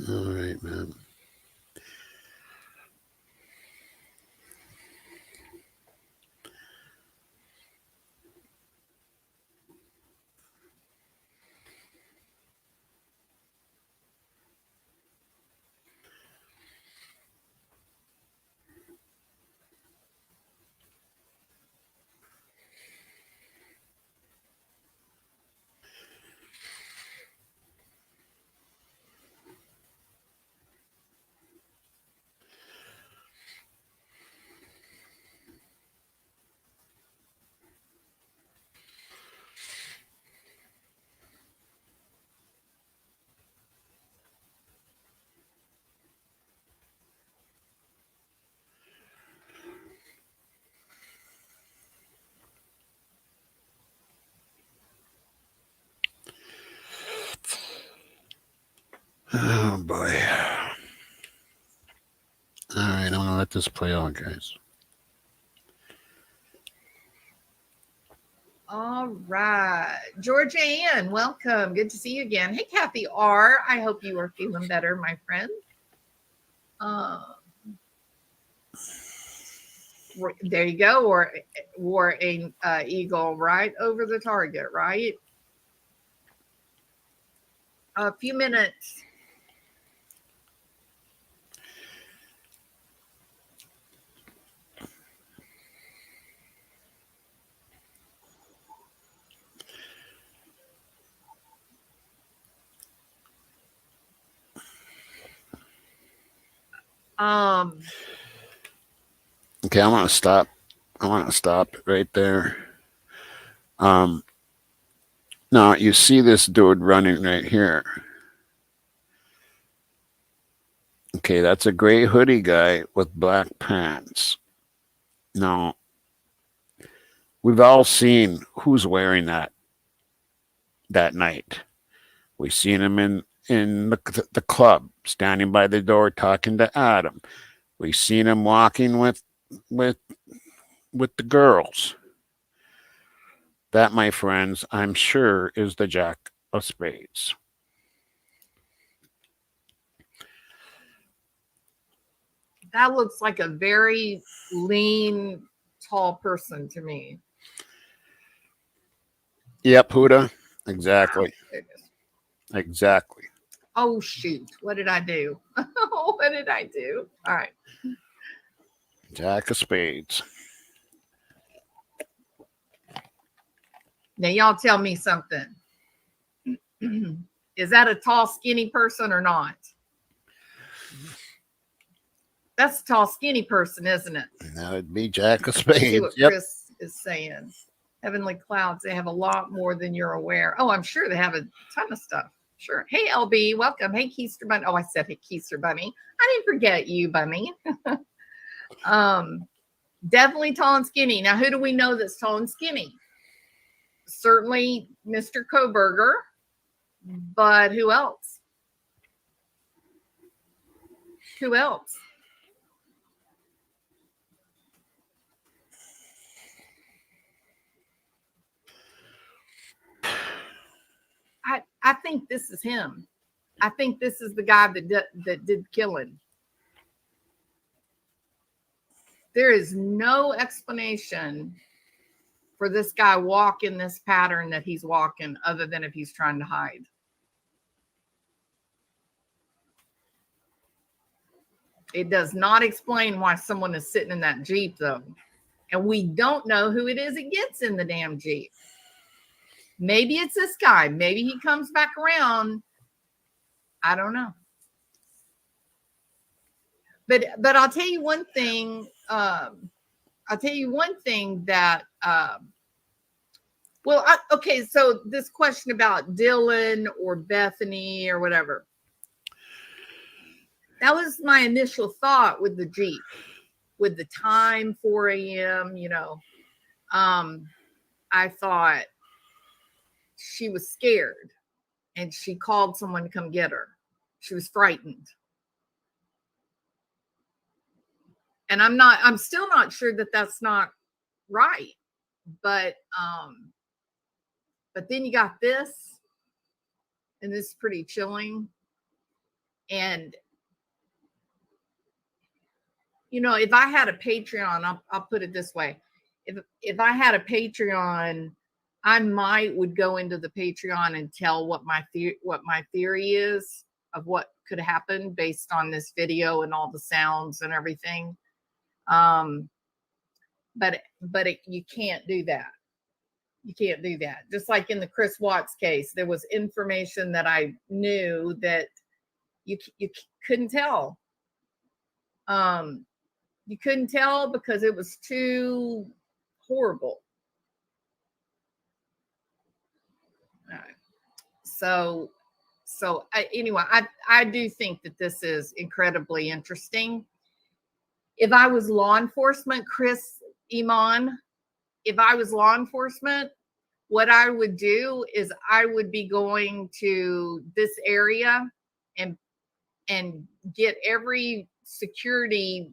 All right, man. let this play out, guys. All right. Georgia Ann, welcome. Good to see you again. Hey, Kathy R. I hope you are feeling better, my friend. There you go. Or wore a eagle right over the target, right? A few minutes. Okay, I want to stop. I want to stop right there. Now you see this dude running right here. Okay, that's a gray hoodie guy with black pants. Now, we've all seen who's wearing that night. We've seen him in the club, standing by the door talking to Adam. We've seen him walking with the girls. That, my friends, I'm sure is the Jack of Spades. That looks like a very lean, tall person to me. Yep, Huda. Exactly. Exactly. Oh, shoot. What did I do? What did I do? All right. Jack of Spades. Now, y'all tell me something. Is that a tall, skinny person or not? That's a tall, skinny person, isn't it? That would be Jack of See Spades. what Yep. Chris is saying. Heavenly Clouds, they have a lot more than you're aware. Oh, I'm sure they have a ton of stuff. Sure. Hey, LB, welcome. Hey, Keister Bunny. Oh, I said hey, Keister Bunny. I didn't forget you, Bunny. Definitely tall and skinny. Now, who do we know that's tall and skinny? Certainly Mr. Koberger, but who else? Who else? I think this is him. I think this is the guy that did killing. There is no explanation for this guy walking this pattern that he's walking other than if he's trying to hide. It does not explain why someone is sitting in that Jeep, though. And we don't know who it is it gets in the damn Jeep. Maybe it's this guy. Maybe he comes back around. I don't know. But I'll tell you one thing. I'll tell you one thing that okay, so this question about Dylan or Bethany or whatever. That was my initial thought with the Jeep, with the time, 4 a.m., you know. I thought she was scared and she called someone to come get her. She was frightened. And I'm still not sure that that's not right. But then you got this, and this is pretty chilling. And, you know, if I had a Patreon, I'll put it this way. If I had a Patreon, I would go into the Patreon and tell what my theory is of what could happen based on this video and all the sounds and everything. But you can't do that. You can't do that. Just like in the Chris Watts case, there was information that I knew that you couldn't tell. You couldn't tell because it was too horrible. All right. So anyway, I do think that this is incredibly interesting. If I was law enforcement, Chris Iman, if I was law enforcement, what I would do is I would be going to this area and get every security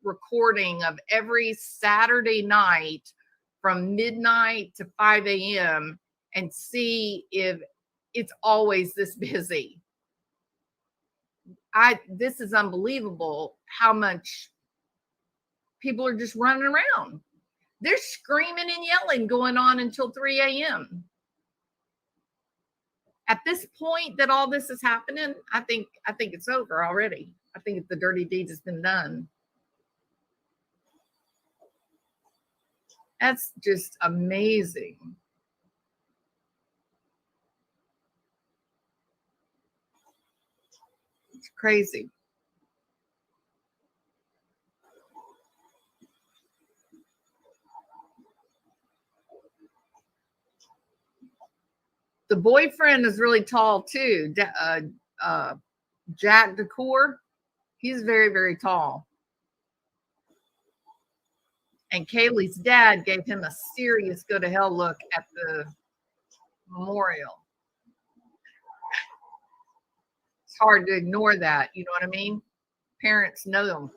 recording of every Saturday night from midnight to 5 a.m. and see if it's always this busy. This is unbelievable how much people are just running around. They're screaming and yelling going on until 3 a.m. At this point that all this is happening, I think it's over already. I think the dirty deed has been done. That's just amazing. It's crazy. The boyfriend is really tall too. Jack Decor. He's very, very tall. And Kaylee's dad gave him a serious go to hell look at the memorial. It's hard to ignore that. You know what I mean? Parents know them.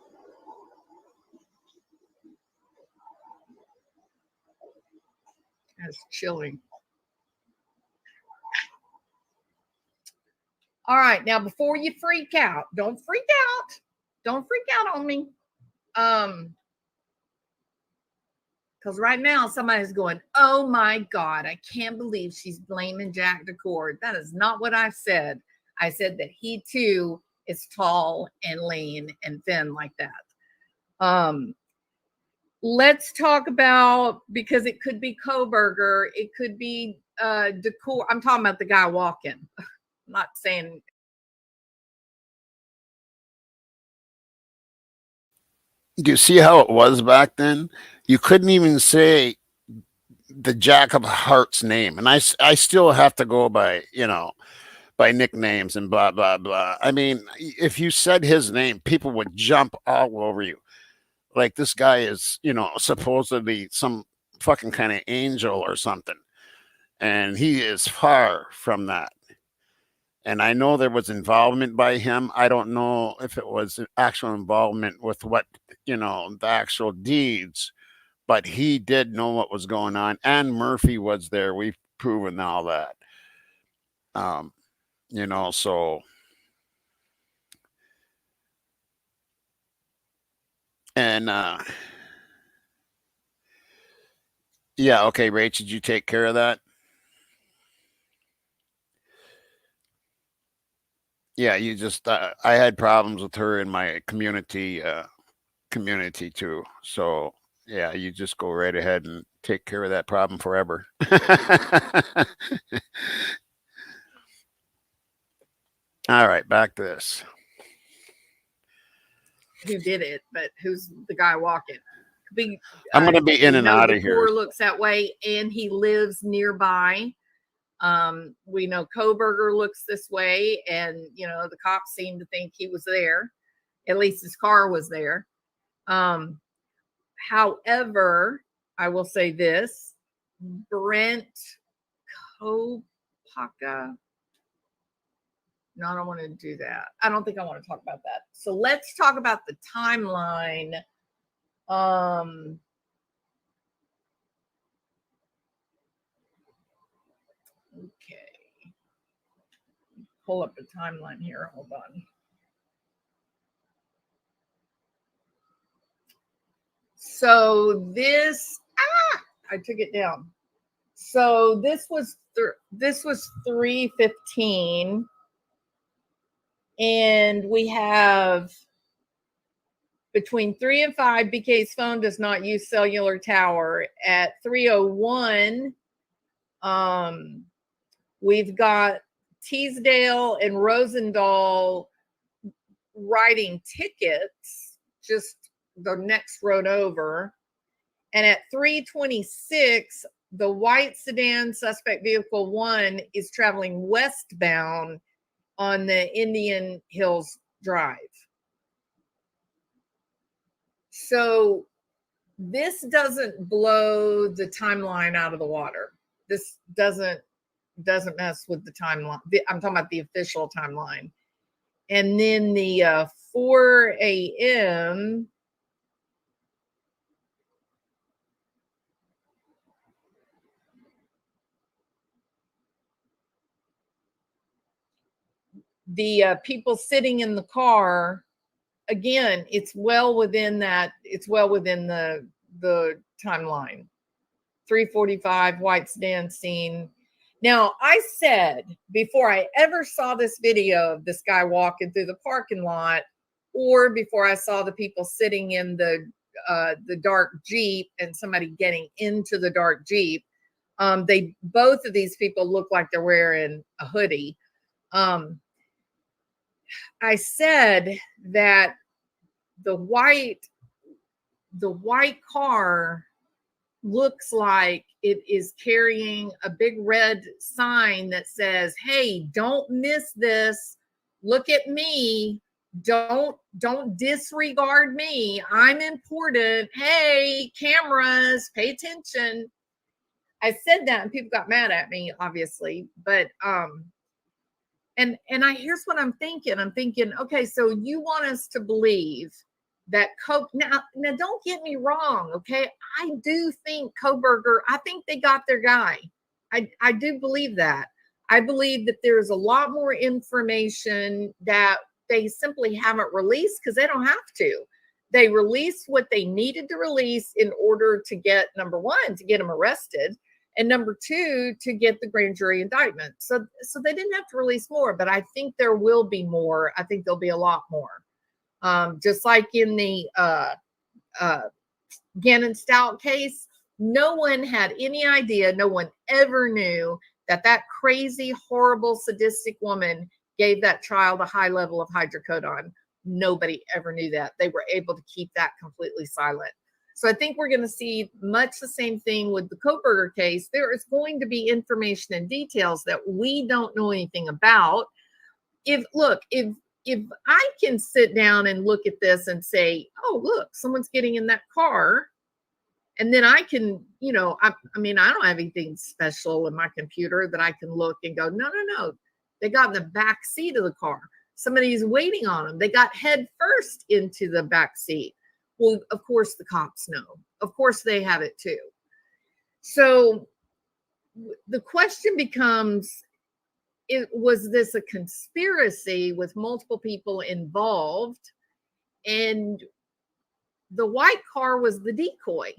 That's chilling. All right. Now, before you freak out, don't freak out. Don't freak out on me. Because right now somebody's going, oh my God, I can't believe she's blaming Jack Decor. That is not what I said. I said that he too is tall and lean and thin like that. Let's talk about, because it could be Kohberger, it could be Decor. I'm talking about the guy walking. I'm not saying. Do you see how it was back then? You couldn't even say the Jack of Hearts name. And I still have to go by, by nicknames and blah, blah, blah. I mean, if you said his name, people would jump all over you. Like this guy is, supposedly some fucking kind of angel or something. And he is far from that. And I know there was involvement by him. I don't know if it was actual involvement with what, the actual deeds, but he did know what was going on. And Murphy was there. We've proven all that. So. And, yeah, okay, Rach, did you take care of that? Yeah, you just I had problems with her in my community too. So yeah, you just go right ahead and take care of that problem forever. All right, back to this. Who did it, but who's the guy walking? I'm going to be in and out of here. Looks that way, and he lives nearby. We know Kohberger looks this way, and the cops seem to think he was there. At least his car was there. However, I will say this: Brent Kopaka. No, I don't want to do that. I don't think I want to talk about that. So let's talk about the timeline. Okay. Pull up the timeline here. Hold on. So this, I took it down. So this was 3:15. And we have between 3 and 5, BK's phone does not use cellular tower. At 3:01, we've got Teasdale and Rosendahl writing tickets, just the next road over. And at 3:26, the white sedan suspect vehicle 1 is traveling westbound on the Indian Hills Drive. So this doesn't blow the timeline out of the water. This doesn't mess with the timeline. I'm talking about the official timeline. And then the 4 a.m. the people sitting in the car, again, it's well within that. It's well within the timeline. 3:45, White's dancing. Now, I said before I ever saw this video of this guy walking through the parking lot, or before I saw the people sitting in the dark Jeep and somebody getting into the dark Jeep, they both of these people look like they're wearing a hoodie. I said that the white car looks like it is carrying a big red sign that says, "Hey, don't miss this. Look at me. Don't disregard me. I'm important. Hey, cameras, pay attention." I said that and people got mad at me, obviously, but and here's what I'm thinking. I'm thinking, okay, so you want us to believe that now don't get me wrong, okay? I do think Kohberger, I think they got their guy. I do believe that. I believe that there's a lot more information that they simply haven't released because they don't have to. They released what they needed to release in order to get, number one, to get him arrested, and number two, to get the grand jury indictment. So they didn't have to release more, but I think there will be more. I think there'll be a lot more. Just like in the Gannon Stout case, no one had any idea, no one ever knew that crazy, horrible, sadistic woman gave that child a high level of hydrocodone. Nobody ever knew that. They were able to keep that completely silent. So I think we're going to see much the same thing with the Kohberger case. There is going to be information and details that we don't know anything about. If I can sit down and look at this and say, "Oh, look, someone's getting in that car," and then I can, I mean, I don't have anything special in my computer that I can look and go, no, they got in the back seat of the car. Somebody's waiting on them. They got head first into the back seat. Well, of course, the cops know. Of course, they have it too. So the question becomes, was this a conspiracy with multiple people involved? And the white car was the decoy.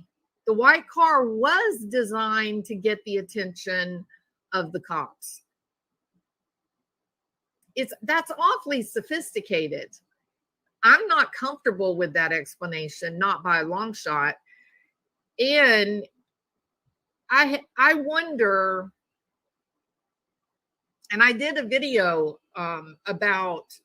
The white car was designed to get the attention of the cops. That's awfully sophisticated. I'm not comfortable with that explanation, not by a long shot. And I wonder, and I did a video about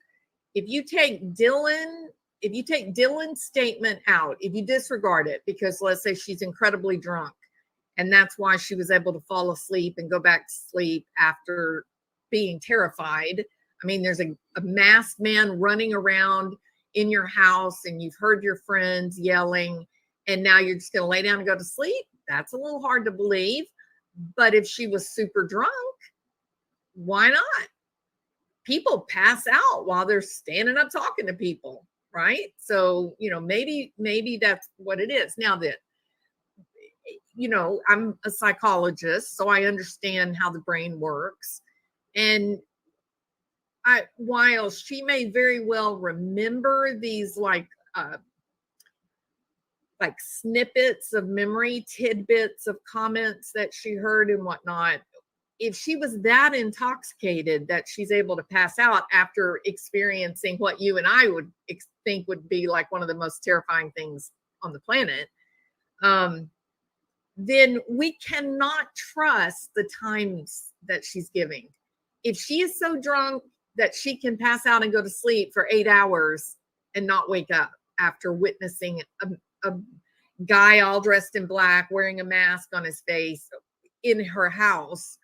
if you take Dylan's statement out, if you disregard it, because let's say she's incredibly drunk, and that's why she was able to fall asleep and go back to sleep after being terrified. I mean, there's a masked man running around in your house and you've heard your friends yelling and now you're just going to lay down and go to sleep. That's a little hard to believe. But if she was super drunk, why not? People pass out while they're standing up talking to people, right? So, maybe that's what it is. Now that, I'm a psychologist, so I understand how the brain works. And while she may very well remember these like snippets of memory, tidbits of comments that she heard and whatnot, if she was that intoxicated that she's able to pass out after experiencing what you and I would think would be like one of the most terrifying things on the planet, then we cannot trust the times that she's giving. If she is so drunk that she can pass out and go to sleep for 8 hours and not wake up after witnessing a guy all dressed in black wearing a mask on his face in her house,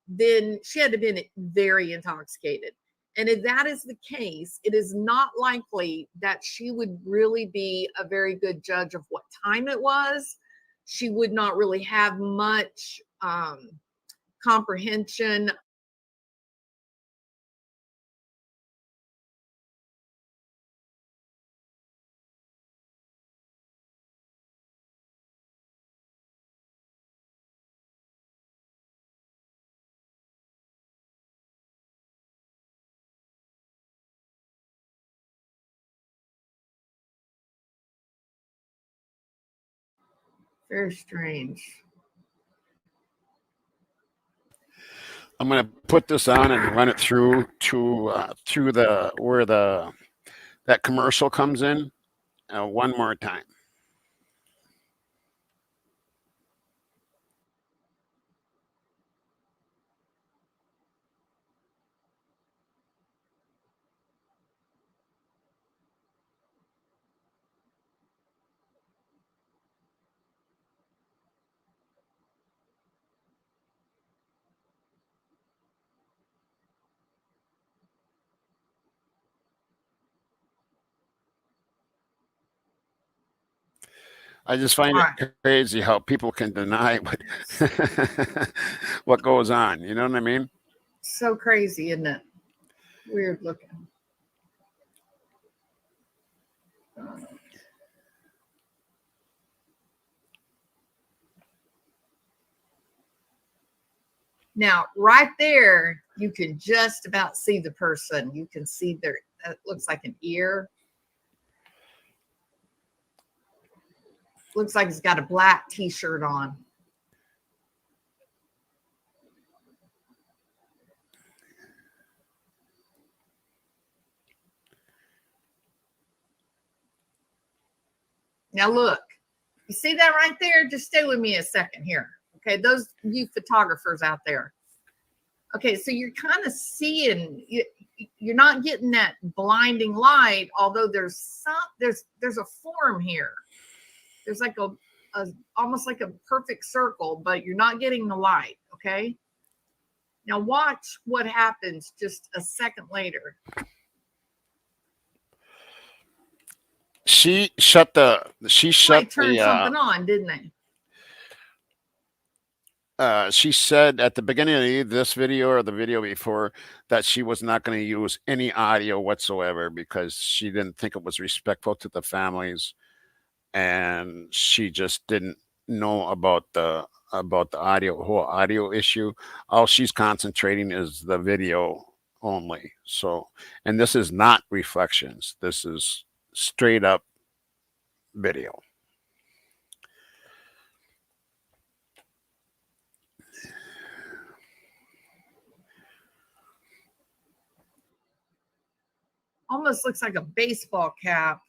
then she had to have been very intoxicated. And if that is the case, it is not likely that she would really be a very good judge of what time it was. She would not really have much comprehension Very strange. I'm going to put this on and run it through the where that commercial comes in one more time. I just find Right. it crazy how people can deny what goes on. You know what I mean? So crazy, isn't it? Weird looking. Now, right there, you can just about see the person. You can see their, it looks like an ear. Looks like he's got a black t-shirt on. Now look, you see that right there? Just stay with me a second here. Okay, those you photographers out there. Okay, so you're kind of seeing, you're not getting that blinding light, although there's a form here. There's like a almost like a perfect circle, but you're not getting the light. Okay. Now watch what happens just a second later. She shut the Somebody turned something on, didn't they? she said at the beginning of this video or the video before that she was not going to use any audio whatsoever because she didn't think it was respectful to the families, and she just didn't know about the whole audio issue. All she's concentrating is the video only. So, and this is not reflections. This is straight up video. Almost looks like a baseball cap.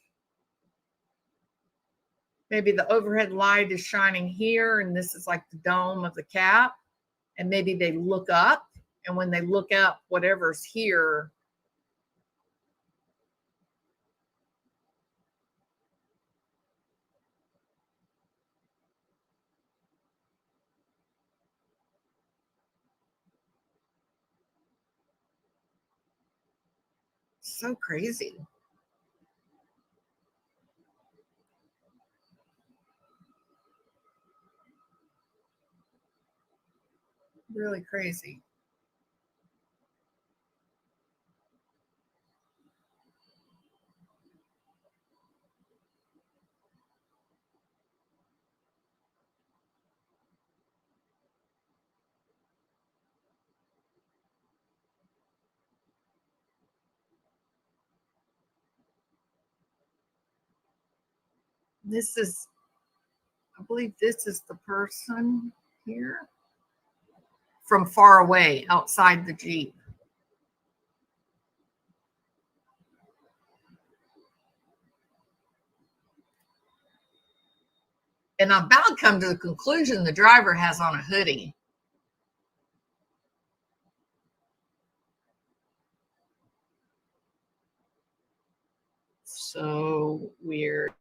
Maybe the overhead light is shining here, and this is like the dome of the cap. And maybe they look up, and when they look up, whatever's here. So crazy. Really crazy. This is, I believe this is the person here from far away outside the Jeep. And I'm about to come to the conclusion the driver has on a hoodie. So weird.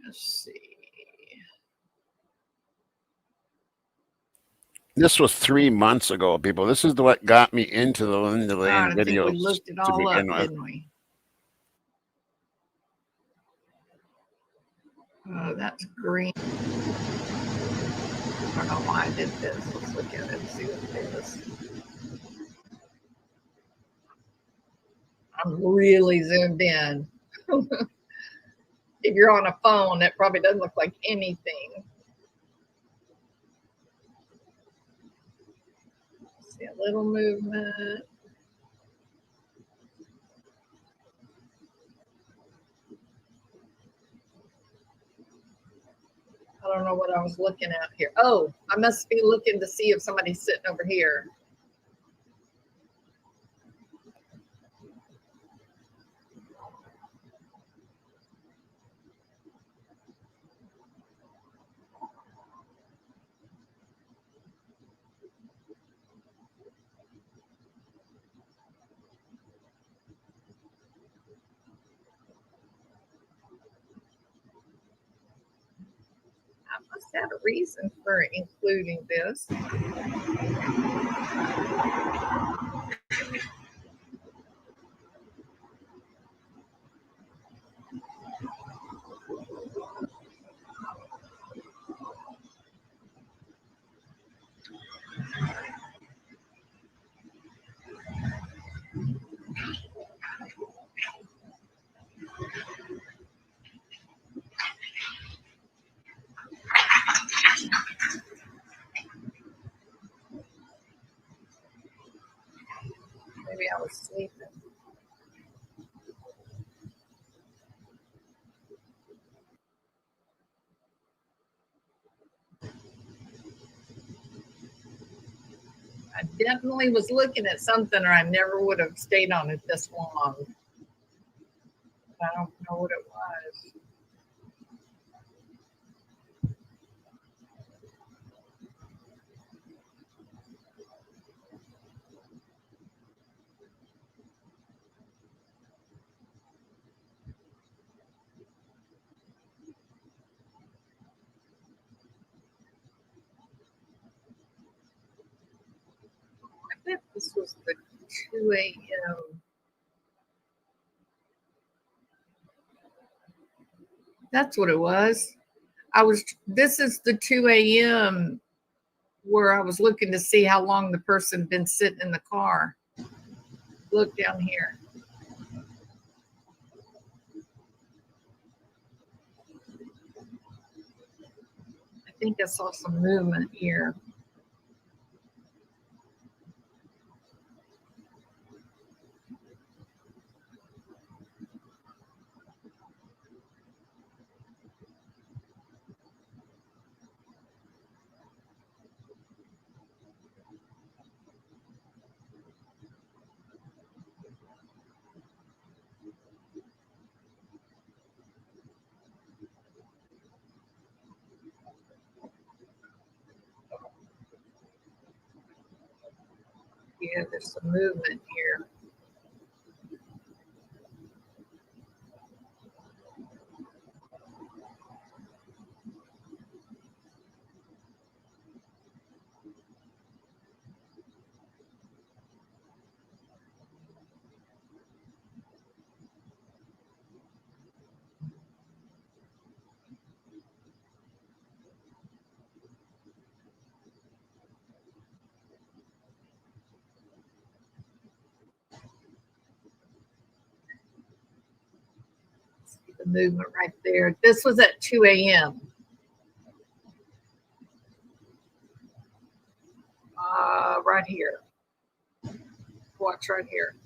Let's see. This was 3 months ago, people. This is what got me into the Linda Lane God, I think videos we looked it to all up, begin with. didn't we? Oh, that's green. I don't know why I did this. Let's look at it and see what it is. I'm really zoomed in. If you're on a phone, that probably doesn't look like anything. See a little movement. I don't know what I was looking at here. Oh, I must be looking to see if somebody's sitting over here. I must have a reason for including this. Maybe I was sleeping. I definitely was looking at something, or I never would have stayed on it this long. I don't know what it was. I bet this was the 2 a.m. That's what it was. This is the 2 a.m. where I was looking to see how long the person been sitting in the car. Look down here. I think I saw some movement here. Yeah, there's some movement here. See the movement right there. This was at 2 a.m. Right here. Watch right here.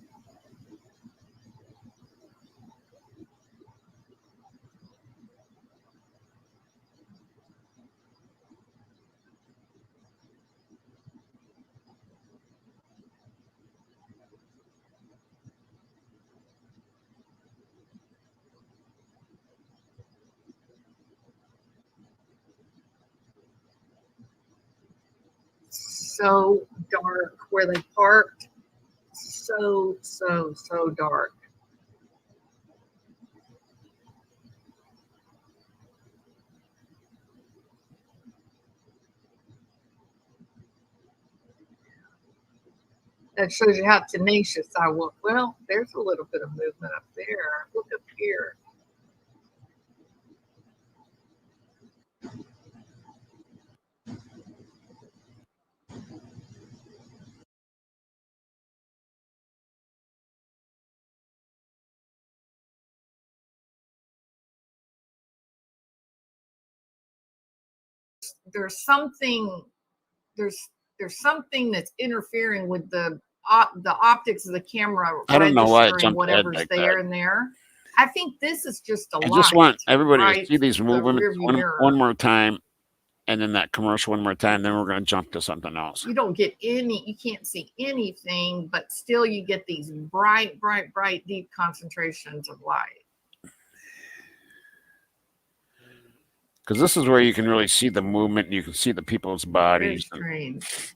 So dark where they parked. So dark. That shows you how tenacious I was. Well, there's a little bit of movement up there. Look up here. There's something. There's something that's interfering with the optics of the camera. I don't know why it registering jumped ahead whatever's like there that. in there. I think this is just a I light. just want everybody to right? see these The movements rearview mirror. one more time. and then that commercial one more time. Then we're going to jump to something else. You don't get any, you can't see anything, but still you get these bright, bright, bright, deep concentrations of light. Because this is where you can really see the movement. You can see the people's Very bodies. strange.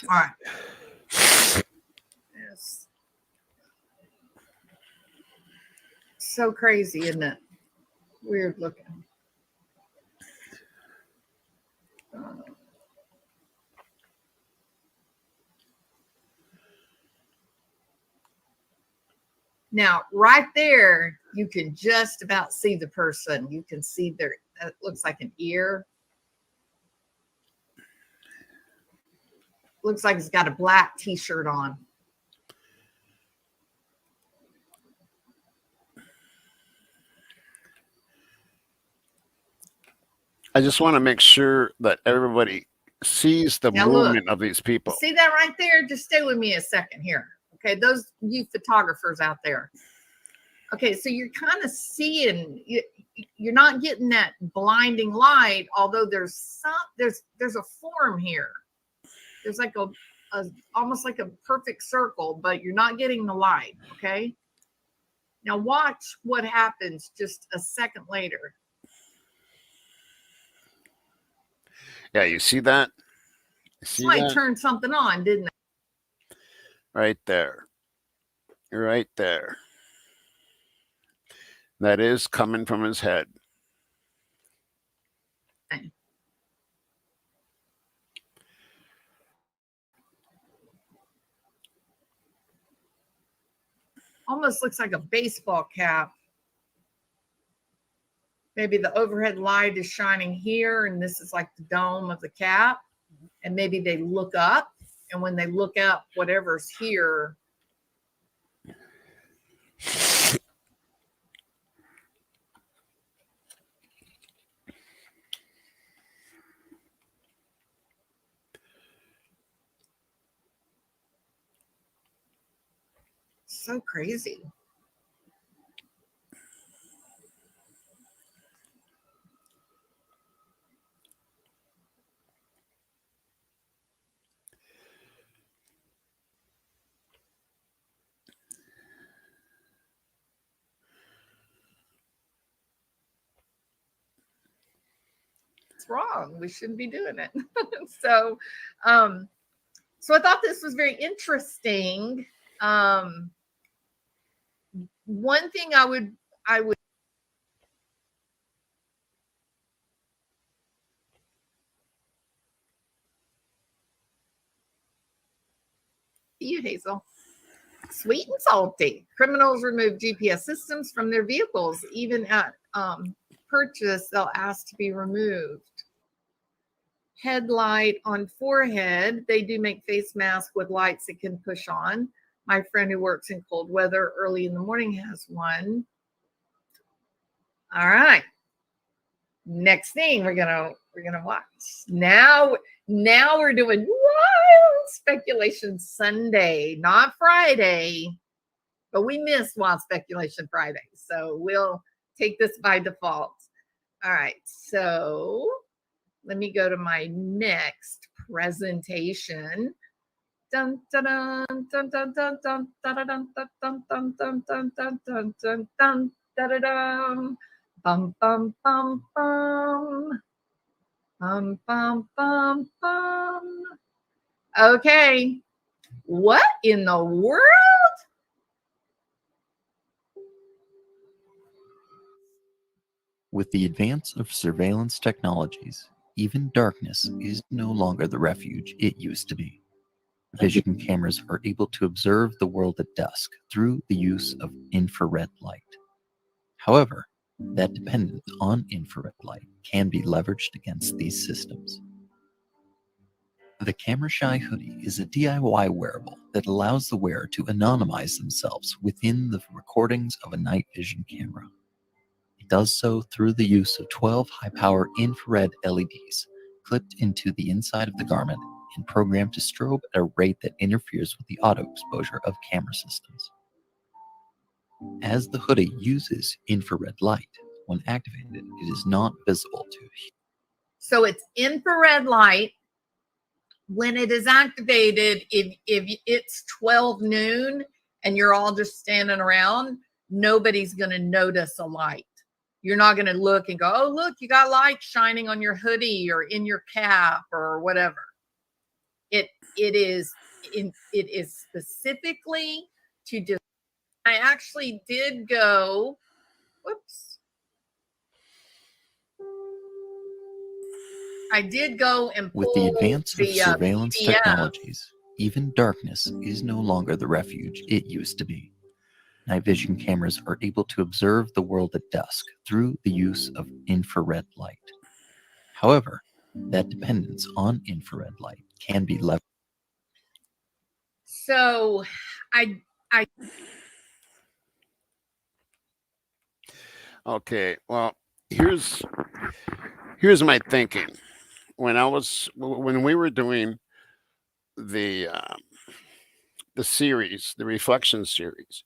All right. Yes. So crazy, isn't it? Weird looking. Now, right there, you can just about see the person. You can see their, it looks like an ear. Looks like it's got a black t-shirt on. I just want to make sure that everybody sees the Now look. movement of these people. See that right there? Just stay with me a second here. Okay, those you photographers out there. Okay, so you're kind of seeing, you're not getting that blinding light, although there's a form here. There's like a almost like a perfect circle, but you're not getting the light. Okay, now watch what happens just a second later. Yeah, you see that? You see Somebody that? turned something on, didn't they? Right there. Right there. That is coming from his head. Okay. Almost looks like a baseball cap. Maybe the overhead light is shining here, and this is like the dome of the cap. And maybe they look up, and when they look up, whatever's here. So crazy. It's wrong. We shouldn't be doing it. So I thought this was very interesting. One thing I would you, Hazel. Sweet and salty. Criminals remove GPS systems from their vehicles. Even at purchase, they'll ask to be removed. Headlight on forehead. They do make face masks with lights that can push on. My friend who works in cold weather early in the morning has one. All right. Next thing we're gonna watch. Now we're doing Wild Speculation Sunday, not Friday, but we missed Wild Speculation Friday, so we'll take this by default. All right, so let me go to my next presentation. Dun dun dun dun dun dun dun dun dun dun dun dun dun dun dun dun dun dun dun dun. Bum bum bum bum. Bum bum bum bum. Okay. What in the world? With the advance of surveillance technologies, even darkness is no longer the refuge it used to be. Vision cameras are able to observe the world at dusk through the use of infrared light. However, that dependence on infrared light can be leveraged against these systems. The Camera Shy hoodie is a DIY wearable that allows the wearer to anonymize themselves within the recordings of a night vision camera. It does so through the use of 12 high-power infrared LEDs clipped into the inside of the garment and programmed to strobe at a rate that interferes with the auto exposure of camera systems. As the hoodie uses infrared light, when activated, it is not visible to. So it's infrared light. When it is activated, if it's 12 noon and you're all just standing around, nobody's going to notice a light. You're not going to look and go, oh, look, you got light shining on your hoodie or in your cap or whatever. It is specifically to just. I actually did go. Whoops. I did go and pull With the advance of surveillance PDF. technologies, even darkness is no longer the refuge it used to be. Night vision cameras are able to observe the world at dusk through the use of infrared light. However, that dependence on infrared light can be leveraged. So I Okay, well, here's my thinking. When we were doing the series, the reflection series,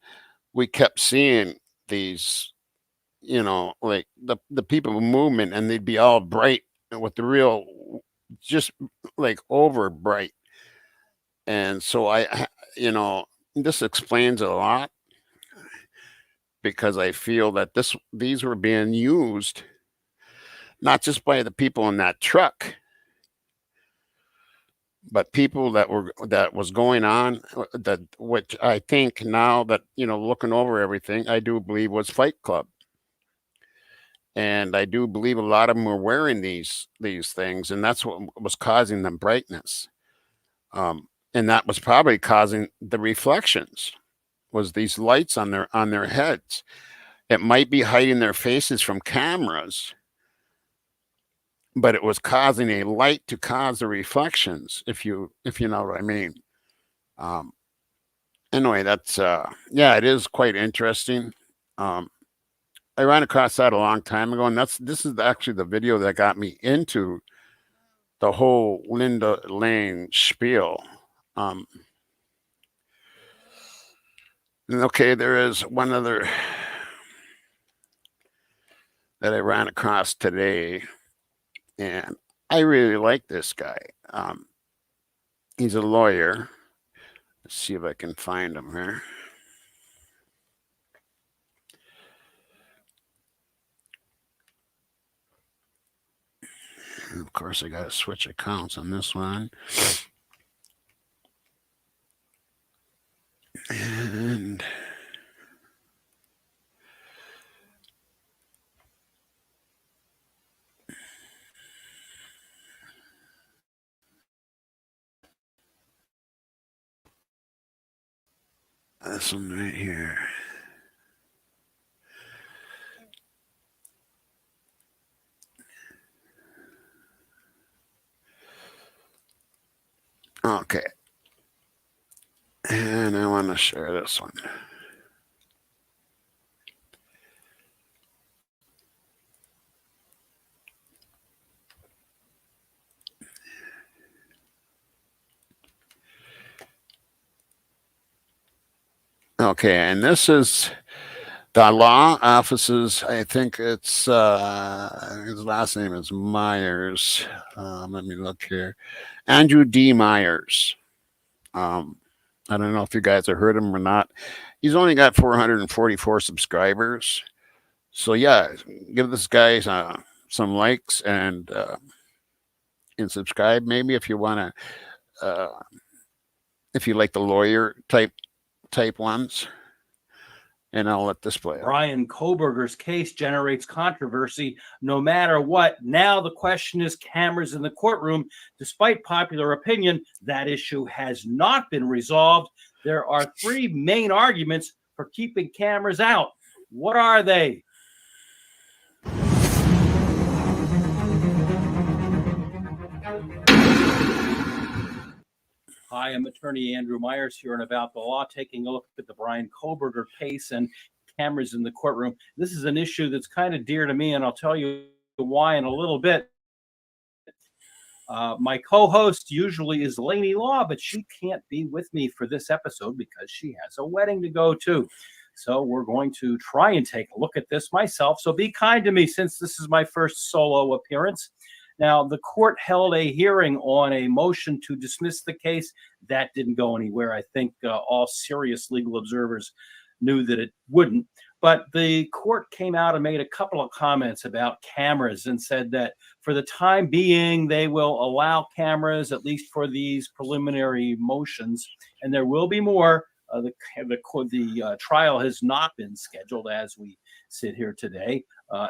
we kept seeing these, like the people movement, and they'd be all bright with the real, just like over bright. And so this explains a lot, because I feel that these were being used not just by the people in that truck, but people that was going on, that, which I think now that, looking over everything, I do believe was Fight Club. And I do believe a lot of them were wearing these things, and that's what was causing them brightness. And that was probably causing the reflections, was these lights on their heads. It might be hiding their faces from cameras, but it was causing a light to cause the reflections, if you know what I mean. Anyway, that's yeah, it is quite interesting. I ran across that a long time ago, and this is actually the video that got me into the whole Linda Lane spiel. Okay, there is one other that I ran across today, and I really like this guy. He's a lawyer. Let's see if I can find him here. And of course, I got to switch accounts on this one. And this one right here. Okay. And I want to share this one. Okay, and this is the law offices. I think it's his last name is Myers. Let me look here. Andrew D. Myers. I don't know if you guys have heard him or not. He's only got 444 subscribers. So yeah, give this guy some likes and subscribe, maybe, if you want to, if you like the lawyer type ones. And I'll let this play out. Brian Koberger's case generates controversy no matter what. Now the question is cameras in the courtroom. Despite popular opinion, that issue has not been resolved. There are three main arguments for keeping cameras out. What are they? Hi, I'm attorney Andrew Myers here on About the Law, taking a look at the Brian Koberger case and cameras in the courtroom. This is an issue that's kind of dear to me, and I'll tell you why in a little bit. My co-host usually is Lainey Law, but she can't be with me for this episode because she has a wedding to go to. So we're going to try and take a look at this myself. So be kind to me since this is my first solo appearance. Now, the court held a hearing on a motion to dismiss the case. That didn't go anywhere. I think all serious legal observers knew that it wouldn't. But the court came out and made a couple of comments about cameras and said that for the time being, they will allow cameras, at least for these preliminary motions, and there will be more. The trial has not been scheduled as we sit here today,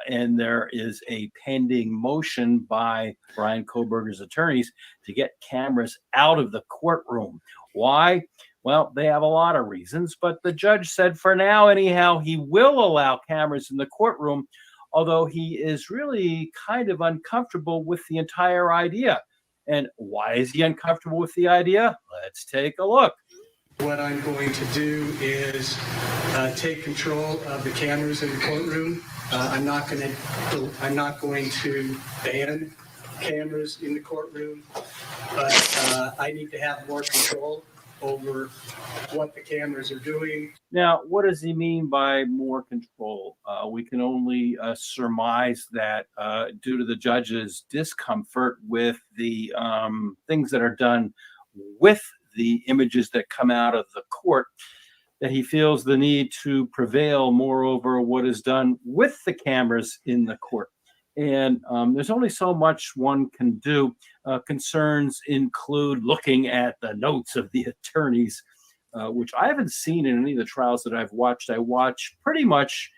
and there is a pending motion by Brian Koberger's attorneys to get cameras out of the courtroom. Why? Well, they have a lot of reasons, but the judge said for now, anyhow, he will allow cameras in the courtroom, although he is really kind of uncomfortable with the entire idea. And why is he uncomfortable with the idea? Let's take a look. What I'm going to do is take control of the cameras in the courtroom. I'm not going to ban cameras in the courtroom, but I need to have more control over what the cameras are doing. Now, what does he mean by more control? We can only surmise that due to the judge's discomfort with the things that are done with the images that come out of the court, that he feels the need to prevail more over what is done with the cameras in the court. And there's only so much one can do. Concerns include looking at the notes of the attorneys, which I haven't seen in any of the trials that I've watched. I watch pretty much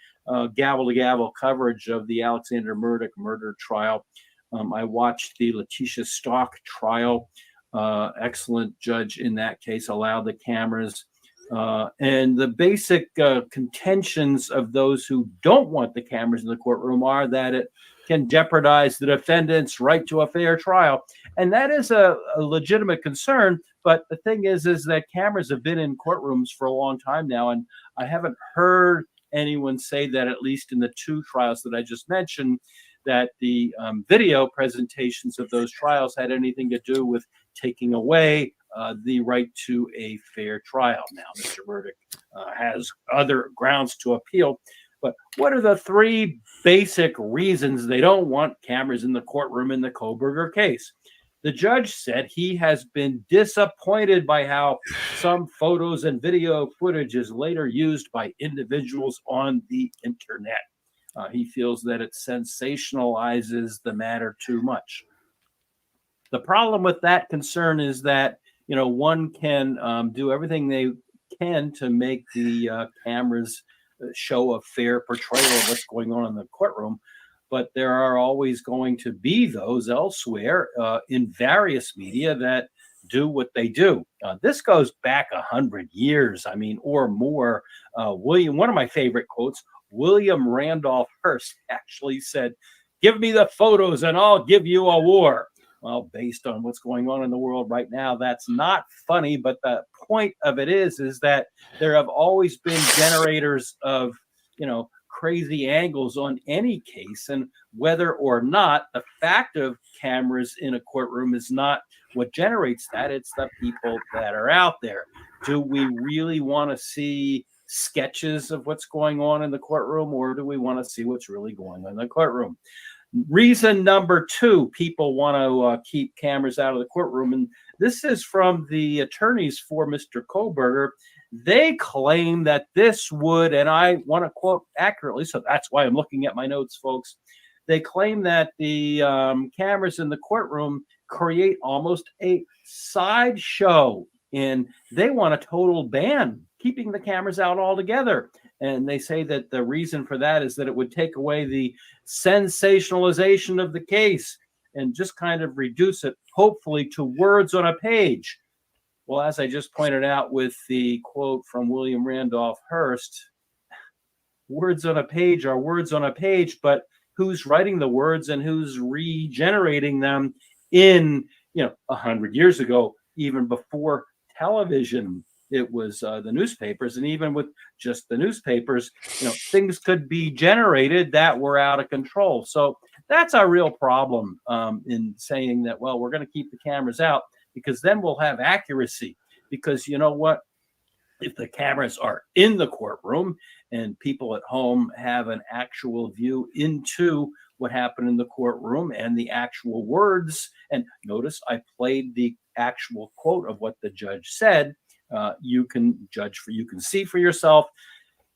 gavel-to-gavel coverage of the Alexander Murdaugh murder trial. I watched the Letitia Stock trial. Excellent judge in that case allowed the cameras. And the basic contentions of those who don't want the cameras in the courtroom are that it can jeopardize the defendant's right to a fair trial. And that is a legitimate concern. But the thing is that cameras have been in courtrooms for a long time now. And I haven't heard anyone say that, at least in the two trials that I just mentioned, that the video presentations of those trials had anything to do with taking away the right to a fair trial. Now, Mr. Murdaugh has other grounds to appeal, but what are the three basic reasons they don't want cameras in the courtroom in the Koberger case? The judge said he has been disappointed by how some photos and video footage is later used by individuals on the internet. He feels that it sensationalizes the matter too much. The problem with that concern is that, one can do everything they can to make the cameras show a fair portrayal of what's going on in the courtroom, but there are always going to be those elsewhere in various media that do what they do. This goes back 100 years, or more. One of my favorite quotes, William Randolph Hearst actually said, "Give me the photos and I'll give you a war." Well, based on what's going on in the world right now, that's not funny. But the point of it is that there have always been generators of, crazy angles on any case. And whether or not the fact of cameras in a courtroom is not what generates that, it's the people that are out there. Do we really want to see sketches of what's going on in the courtroom, or do we want to see what's really going on in the courtroom? Reason number two, people want to keep cameras out of the courtroom, and this is from the attorneys for Mr. Koberger. They claim that this would, and I want to quote accurately, so that's why I'm looking at my notes, folks. They claim that the cameras in the courtroom create almost a sideshow, and they want a total ban, keeping the cameras out altogether. And they say that the reason for that is that it would take away the sensationalization of the case and just kind of reduce it, hopefully, to words on a page. Well, as I just pointed out with the quote from William Randolph Hearst, words on a page are words on a page, but who's writing the words and who's regenerating them in, 100 years ago, even before television, it was the newspapers. And even with just the newspapers, things could be generated that were out of control. So that's our real problem in saying that, well, we're going to keep the cameras out, because then we'll have accuracy. Because you know what? If the cameras are in the courtroom and people at home have an actual view into what happened in the courtroom and the actual words, and notice I played the actual quote of what the judge said, you can see for yourself,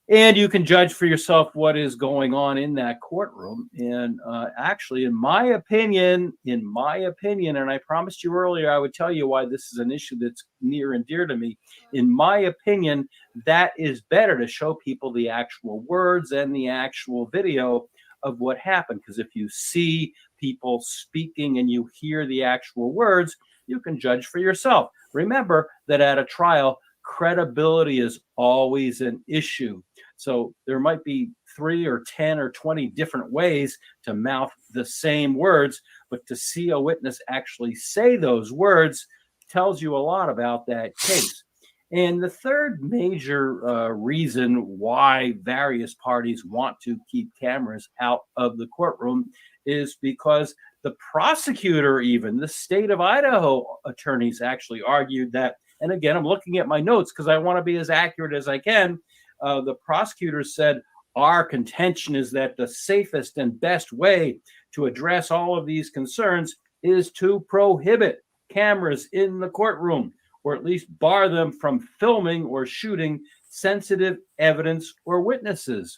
and you can judge for yourself what is going on in that courtroom. And actually, in my opinion, and I promised you earlier I would tell you why this is an issue that's near and dear to me. In my opinion, that is better, to show people the actual words and the actual video of what happened. Because if you see people speaking and you hear the actual words, you can judge for yourself. Remember that at a trial, credibility is always an issue. So there might be 3 or 10 or 20 different ways to mouth the same words, but to see a witness actually say those words tells you a lot about that case. And the third major reason why various parties want to keep cameras out of the courtroom is because the prosecutor, even the state of Idaho attorneys, actually argued that, and again, I'm looking at my notes because I want to be as accurate as I can. The prosecutors said, our contention is that the safest and best way to address all of these concerns is to prohibit cameras in the courtroom, or at least bar them from filming or shooting sensitive evidence or witnesses.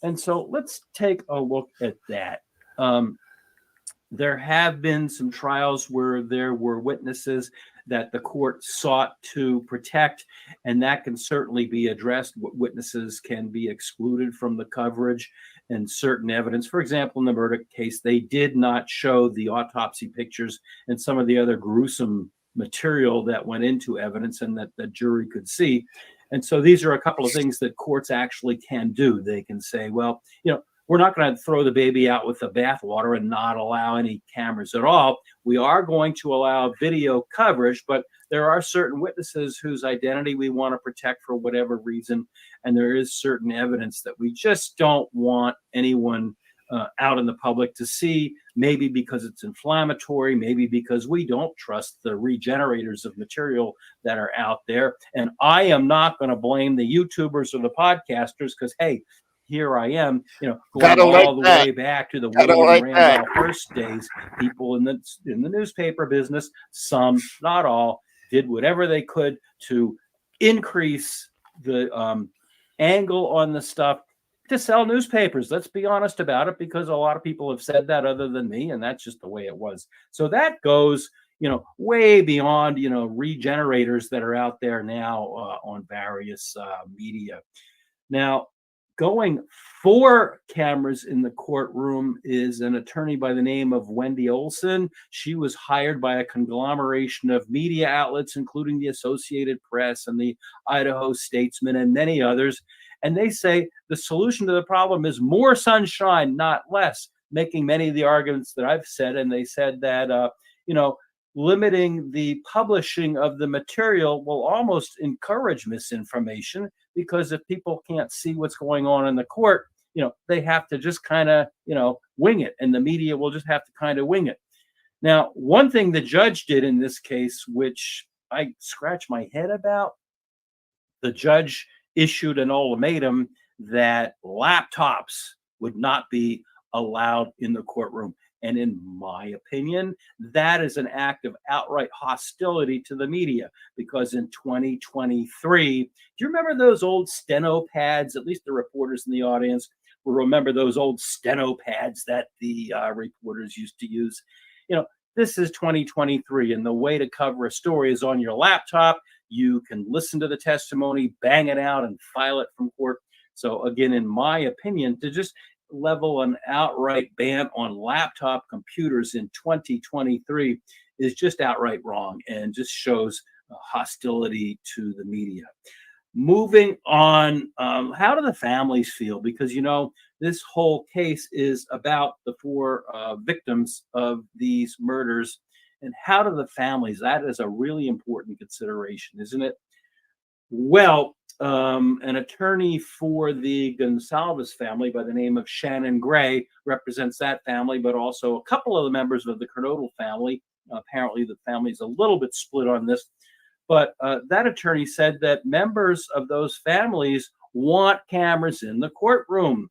And so let's take a look at that. There have been some trials where there were witnesses that the court sought to protect, and that can certainly be addressed. Witnesses can be excluded from the coverage and certain evidence. For example, in the Murdaugh case, they did not show the autopsy pictures and some of the other gruesome material that went into evidence and that the jury could see. And so these are a couple of things that courts actually can do. They can say, well, we're not going to throw the baby out with the bathwater and not allow any cameras at all. We are going to allow video coverage, but there are certain witnesses whose identity we want to protect for whatever reason. And there is certain evidence that we just don't want anyone out in the public to see, maybe because it's inflammatory, maybe because we don't trust the regenerators of material that are out there. And I am not going to blame the YouTubers or the podcasters, because, hey, here I am, going all the way back to the William Randolph Hearst days. People in the newspaper business, some, not all, did whatever they could to increase the angle on the stuff to sell newspapers. Let's be honest about it, because a lot of people have said that other than me, and that's just the way it was. So that goes, way beyond, regenerators that are out there now on various media. Now, going for cameras in the courtroom is an attorney by the name of Wendy Olson. She was hired by a conglomeration of media outlets, including the Associated Press and the Idaho Statesman and many others. And they say the solution to the problem is more sunshine, not less, making many of the arguments that I've said. And they said that, limiting the publishing of the material will almost encourage misinformation, because if people can't see what's going on in the court, they have to just kind of, wing it, and the media will just have to kind of wing it. Now, one thing the judge did in this case, which I scratch my head about, the judge issued an ultimatum that laptops would not be allowed in the courtroom. And in my opinion, that is an act of outright hostility to the media, because in 2023, do you remember those old steno pads? At least the reporters in the audience will remember those old steno pads that the reporters used to use. This is 2023, and the way to cover a story is on your laptop. You can listen to the testimony, bang it out, and file it from court. So again, in my opinion, to just level an outright ban on laptop computers in 2023 is just outright wrong and just shows hostility to the media. Moving on, how do the families feel? Because, this whole case is about the four victims of these murders. And how do the families? That is a really important consideration, isn't it? Well, an attorney for the Gonsalves family by the name of Shannon Gray represents that family, but also a couple of the members of the Kernodle family. Apparently, the family's a little bit split on this. But that attorney said that members of those families want cameras in the courtroom.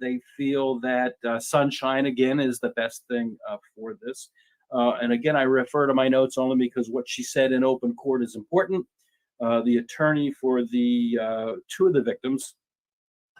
They feel that sunshine, again, is the best thing for this. And again, I refer to my notes only because what she said in open court is important. The attorney for the two of the victims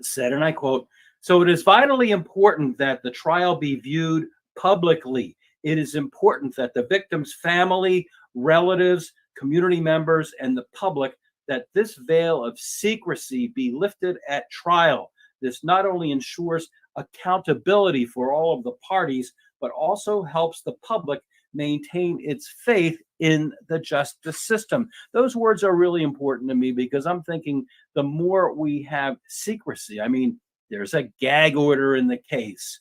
said, and I quote, "So it is vitally important that the trial be viewed publicly. It is important that the victim's family, relatives, community members, and the public, that this veil of secrecy be lifted at trial. This not only ensures accountability for all of the parties, but also helps the public maintain its faith in the justice system." Those words are really important to me because I'm thinking the more we have secrecy, I mean, there's a gag order in the case.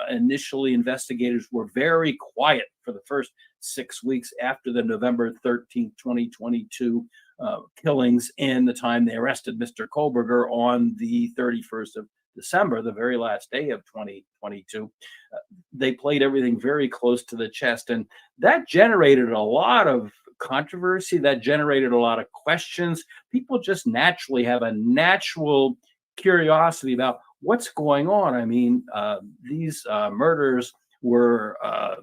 Initially, investigators were very quiet for the first 6 weeks after the November 13th, 2022 killings and the time they arrested Mr. Kohlberger on the 31st of December, the very last day of 2022. They played everything very close to the chest, and that generated a lot of controversy. That generated a lot of questions. People just naturally have a natural curiosity about what's going on. I mean, these murders were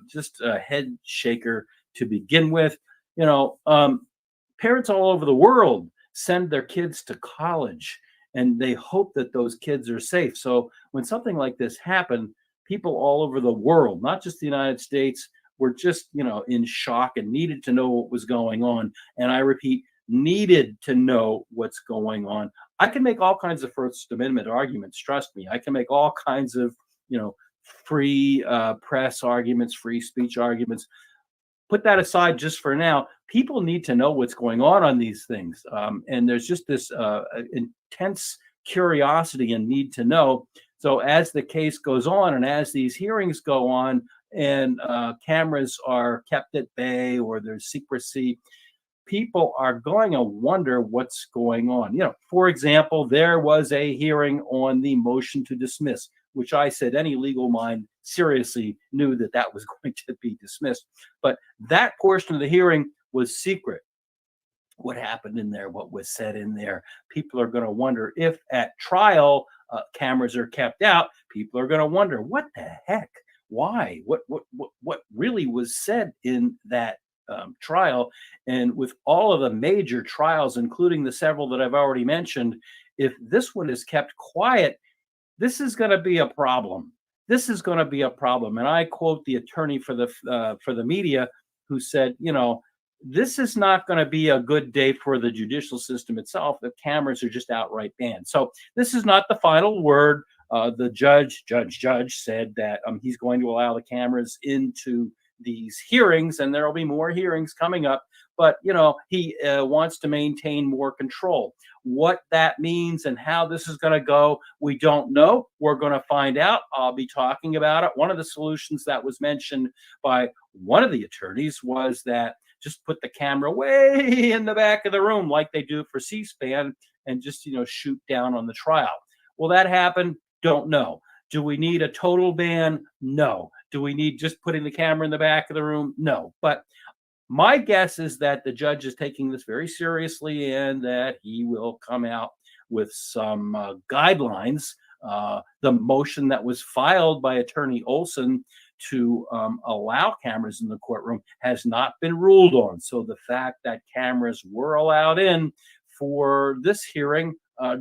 just a head shaker to begin with. Parents all over the world send their kids to college and they hope that those kids are safe. So when something like this happened, people all over the world, not just the United States, were just, in shock and needed to know what was going on. And I repeat, needed to know what's going on. I can make all kinds of First Amendment arguments. Trust me, I can make all kinds of, free press arguments, free speech arguments. Put that aside just for now. People need to know what's going on these things. And there's just this intense curiosity and need to know. So as the case goes on and as these hearings go on and cameras are kept at bay or there's secrecy, people are going to wonder what's going on. For example, there was a hearing on the motion to dismiss, which I said any legal mind seriously knew that that was going to be dismissed. But that portion of the hearing was secret. What happened in there, what was said in there. People are going to wonder if at trial cameras are kept out. People are going to wonder, what the heck? Why? What really was said in that trial? And with all of the major trials, including the several that I've already mentioned, if this one is kept quiet, this is going to be a problem. This is going to be a problem. And I quote the attorney for the media who said, this is not going to be a good day for the judicial system itself. The cameras are just outright banned. So this is not the final word. The judge said that he's going to allow the cameras into these hearings, and there will be more hearings coming up. But, he wants to maintain more control. What that means and how this is going to go, we don't know. We're going to find out. I'll be talking about it. One of the solutions that was mentioned by one of the attorneys was that just put the camera way in the back of the room like they do for C-SPAN and just, shoot down on the trial. Will that happen? Don't know. Do we need a total ban? No. Do we need just putting the camera in the back of the room? No. But my guess is that the judge is taking this very seriously and that he will come out with some guidelines. The motion that was filed by Attorney Olson to allow cameras in the courtroom has not been ruled on. So the fact that cameras were allowed in for this hearing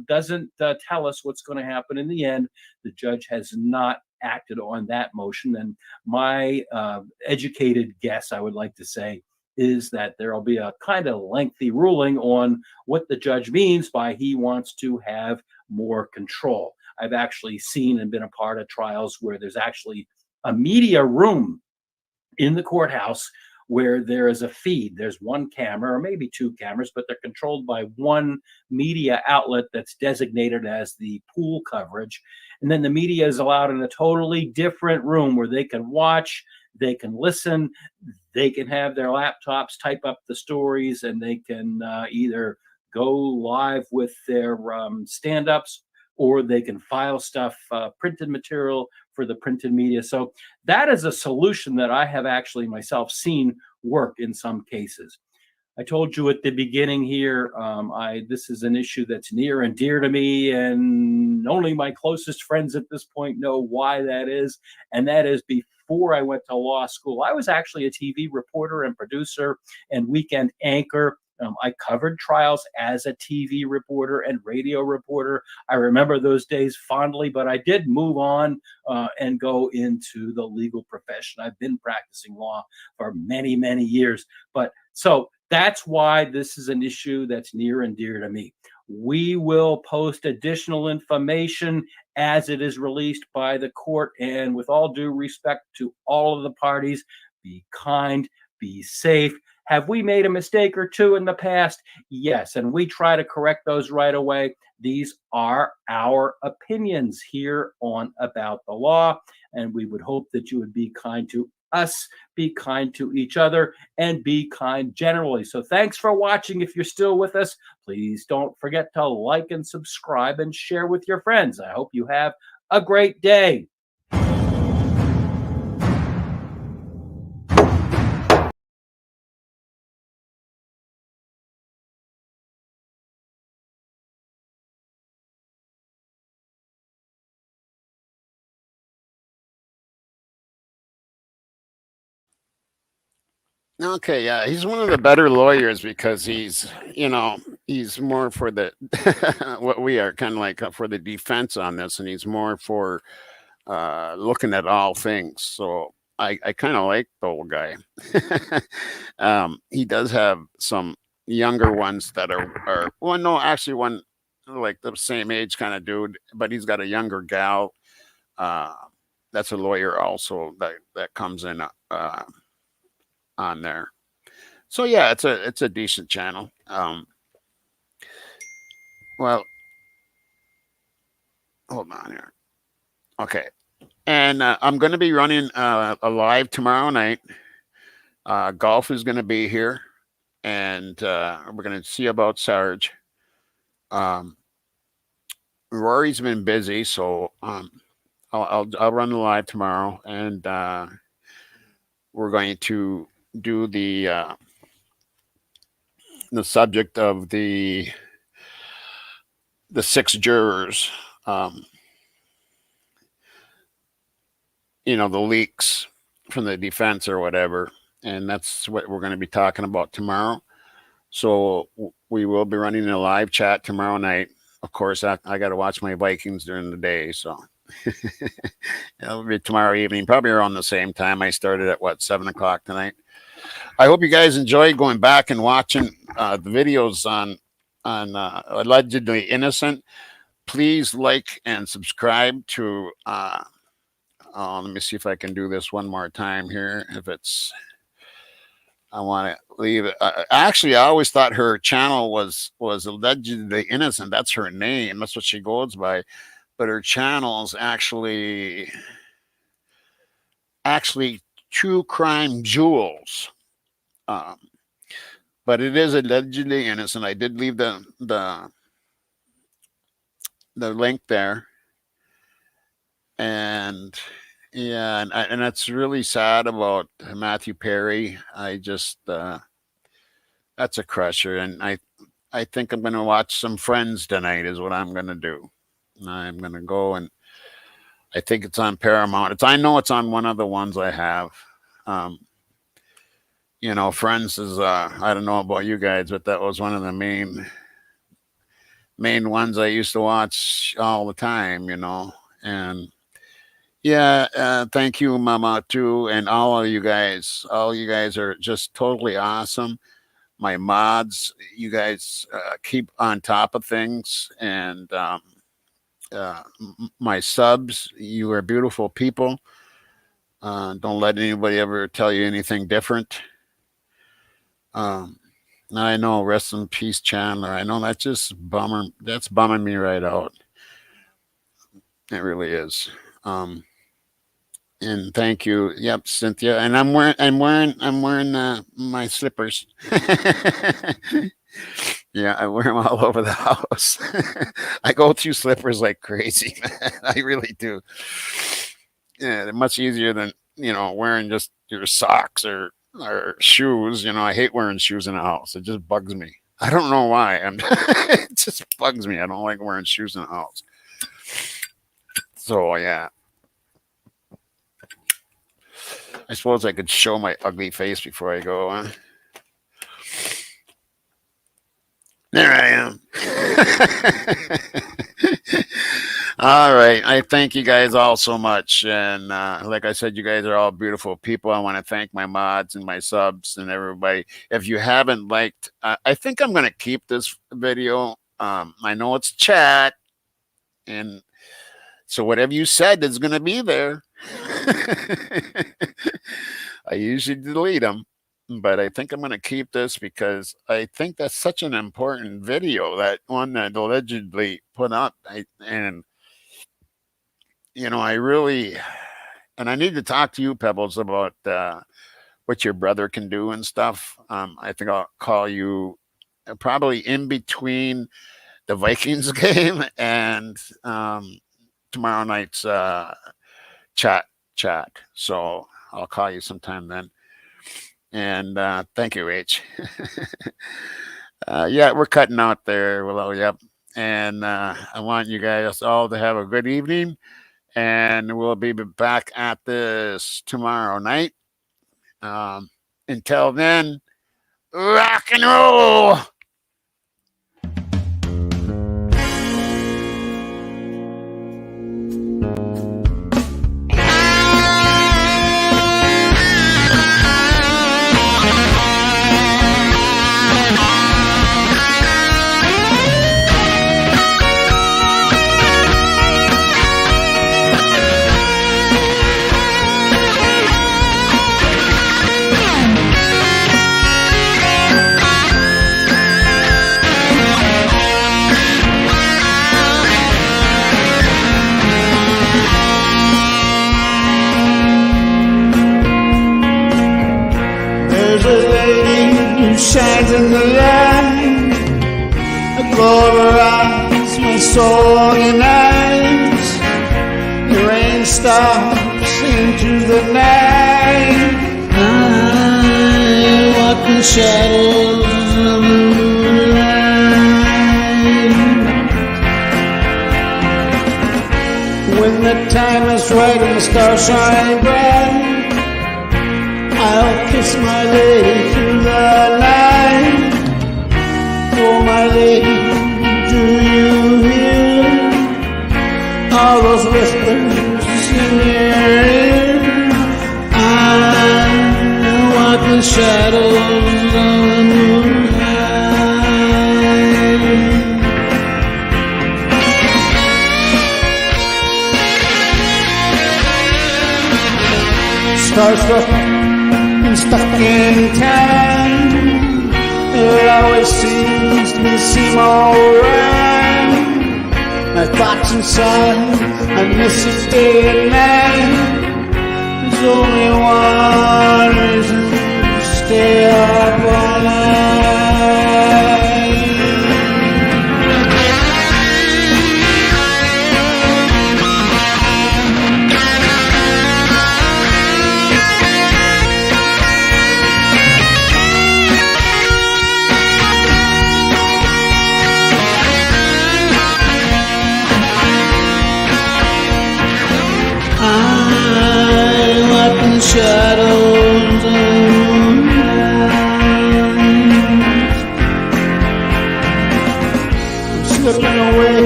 doesn't tell us what's going to happen in the end. The judge has not acted on that motion. And my educated guess, I would like to say, is that there will be a kind of lengthy ruling on what the judge means by he wants to have more control. I've actually seen and been a part of trials where there's actually a media room in the courthouse where there is a feed. There's one camera or maybe two cameras, but they're controlled by one media outlet that's designated as the pool coverage. And then the media is allowed in a totally different room where they can watch, they can listen, they can have their laptops type up the stories, and they can either go live with their stand-ups, or they can file stuff, printed material for the printed media. So that is a solution that I have actually myself seen work in some cases. I told you at the beginning here, this is an issue that's near and dear to me, and only my closest friends at this point know why that is. And that is, before I went to law school, I was actually a TV reporter and producer and weekend anchor. I covered trials as a TV reporter and radio reporter. I remember those days fondly, but I did move on and go into the legal profession. I've been practicing law for many, many years. But so that's why this is an issue that's near and dear to me. We will post additional information as it is released by the court. And with all due respect to all of the parties, be kind, be safe. Have we made a mistake or two in the past? Yes, and we try to correct those right away. These are our opinions here on About the Law, and we would hope that you would be kind to us, be kind to each other, and be kind generally. So thanks for watching. If you're still with us, please don't forget to like and subscribe and share with your friends. I hope you have a great day. Okay, yeah, he's one of the better lawyers because he's, he's more for the what we are kind of like for the defense on this, and he's more for looking at all things. So I kind of like the old guy. He does have some younger ones that are well, no, actually one like the same age kind of dude, but he's got a younger gal. Uh, that's a lawyer also that comes in. On there. So yeah, it's a decent channel. Well, hold on here. Okay, and I'm going to be running a live tomorrow night. Golf is going to be here, and we're going to see about Sarge. Rory's been busy, so I'll run the live tomorrow, and we're going to do the subject of the 6 jurors, the leaks from the defense or whatever, and that's what we're going to be talking about tomorrow. So we will be running a live chat tomorrow night. Of course, I got to watch my Vikings during the day, so it'll be tomorrow evening, probably around the same time. I started at 7 o'clock tonight. I hope you guys enjoyed going back and watching the videos on Allegedly Innocent. Please like and subscribe to. Let me see if I can do this one more time here. I want to leave it. Actually, I always thought her channel was Allegedly Innocent. That's her name. That's what she goes by. But her channel is actually True Crime Jewels. But it is Allegedly Innocent. I did leave the link there, and yeah, and that's really sad about Matthew Perry. I just that's a crusher, and I think I'm going to watch some Friends tonight. Is what I'm going to do. I'm going to go, and I think it's on Paramount. I know it's on one of the ones I have. Friends is I don't know about you guys, but that was one of the main ones I used to watch all the time, and yeah, thank you, Mama, too, and all you guys are just totally awesome. My mods, you guys keep on top of things, and my subs. You are beautiful people. Don't let anybody ever tell you anything different. I know, rest in peace, Chandler. I know that's just bummer. That's bumming me right out. It really is. And thank you. Yep, Cynthia. And I'm wearing my slippers. Yeah, I wear them all over the house. I go through slippers like crazy, man. I really do. Yeah, they're much easier than, wearing just your socks or shoes. I hate wearing shoes in the house. It just bugs me. I don't know why. It just bugs me. I don't like wearing shoes in the house. So yeah. I suppose I could show my ugly face before I go, huh? There I am. All right. I thank you guys all so much. And like I said, you guys are all beautiful people. I want to thank my mods and my subs and everybody. If you haven't liked, I think I'm going to keep this video. I know it's chat. And so whatever you said is going to be there. I usually delete them. But I think I'm going to keep this because I think that's such an important video, that one that allegedly put up. I really, and I need to talk to you, Pebbles, about what your brother can do and stuff. I think I'll call you probably in between the Vikings game and tomorrow night's chat. So I'll call you sometime then. And thank you, H. Yeah, we're cutting out there. Well, yep. And I want you guys all to have a good evening. And we'll be back at this tomorrow night. Until then, rock and roll. Shines in the light, a glorious my soul unites. The rain stops into the night. I walk the shadows of the moonlight. When the time is right and the stars shine bright, I'll kiss my lady through the night. Oh, my lady, do you hear all those whispers in your ear? I walk the shadows of the moonlight. Starstruck and stuck in time, it always seems to seem alright. My thoughts inside, I miss it day and night. There's only one reason to stay up all night. Shadows of the night. I'm slipping away,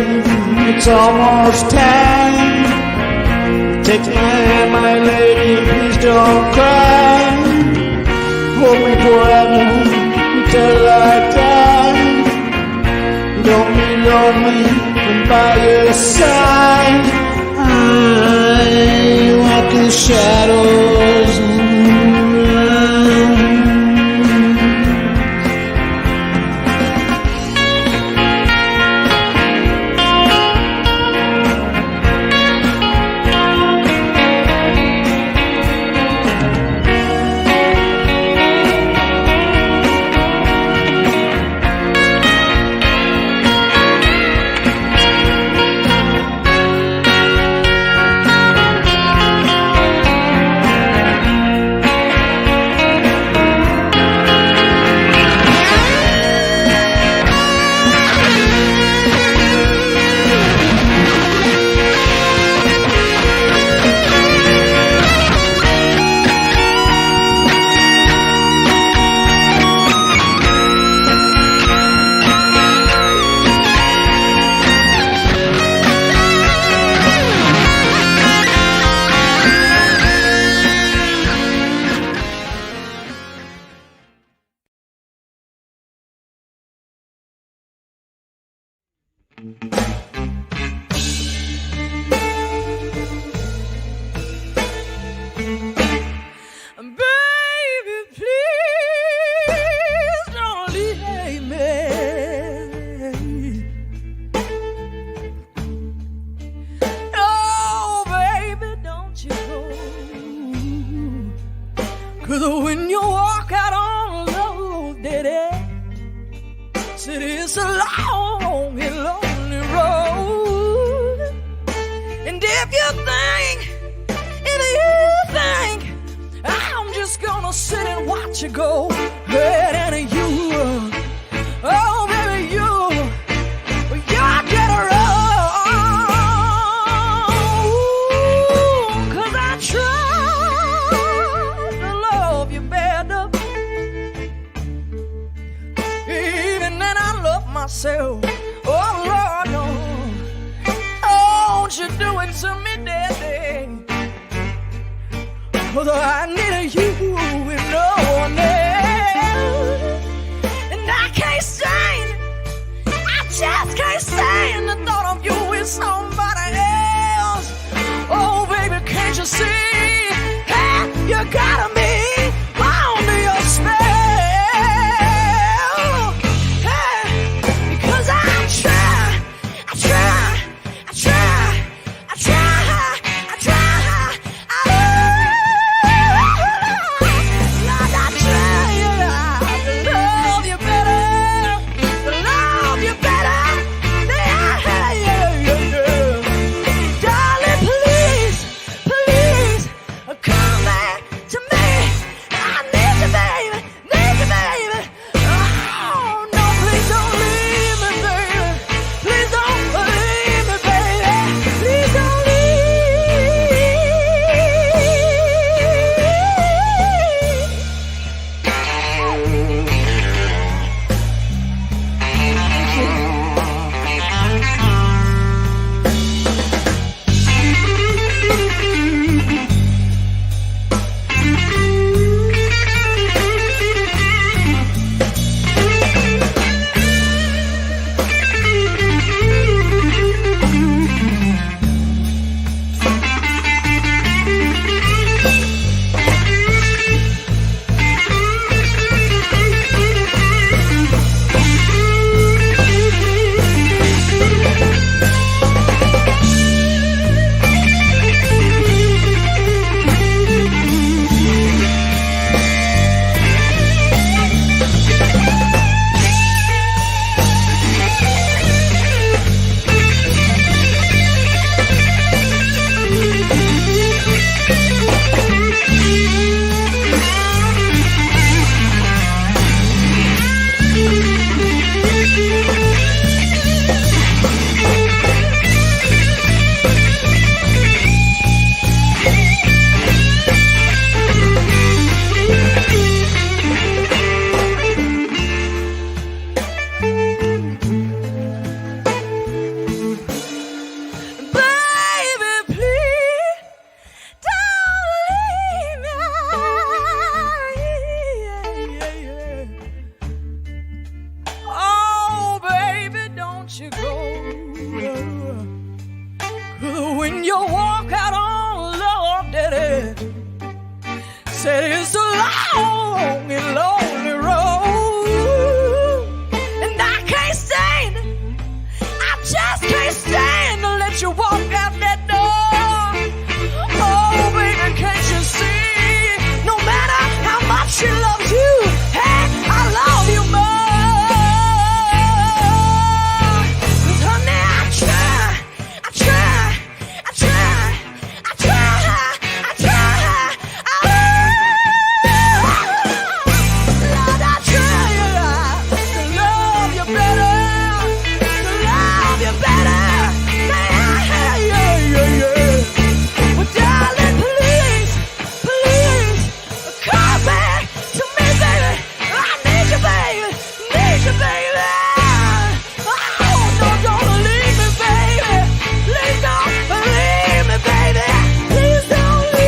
it's almost time. Take my hand, my lady, please don't cry. Hold me forever until I die. Don't be lonely, I'm by your side. shadows moving around. Baby, please don't leave me. Oh, baby, don't you go. 'Cause when you walk out on the road, daddy, said it's a long and lonely road. And if you think I'm just gonna sit and watch you go, right and you, oh baby, you get wrong. 'Cause I tried to love you better, even then I love myself. Oh Lord, no, don't you do it to me, daddy. 'Cause I need you and no one else. And I can't stand, I just can't stand the thought of you with somebody else. Oh, baby, can't you see? Hey, you gotta be under your spell. Hey, because I try, I try, I try, I try, I try. Darling, please, please, come back to me. said it's a long and lonely road, and I can't stand it. I just can't stand to let you walk out that door. Oh, baby, can't you see? No matter how much she loves you, hey, I love you more. 'Cause honey, I try, I try, I try, I try, I try. Lord, I try to love you better, to love you better. Yeah, yeah, yeah, yeah. But darling, please, please, come back to me, baby. I need you, baby, need you, baby. Oh, no, don't leave me, baby. Please don't leave me, baby. Please don't leave.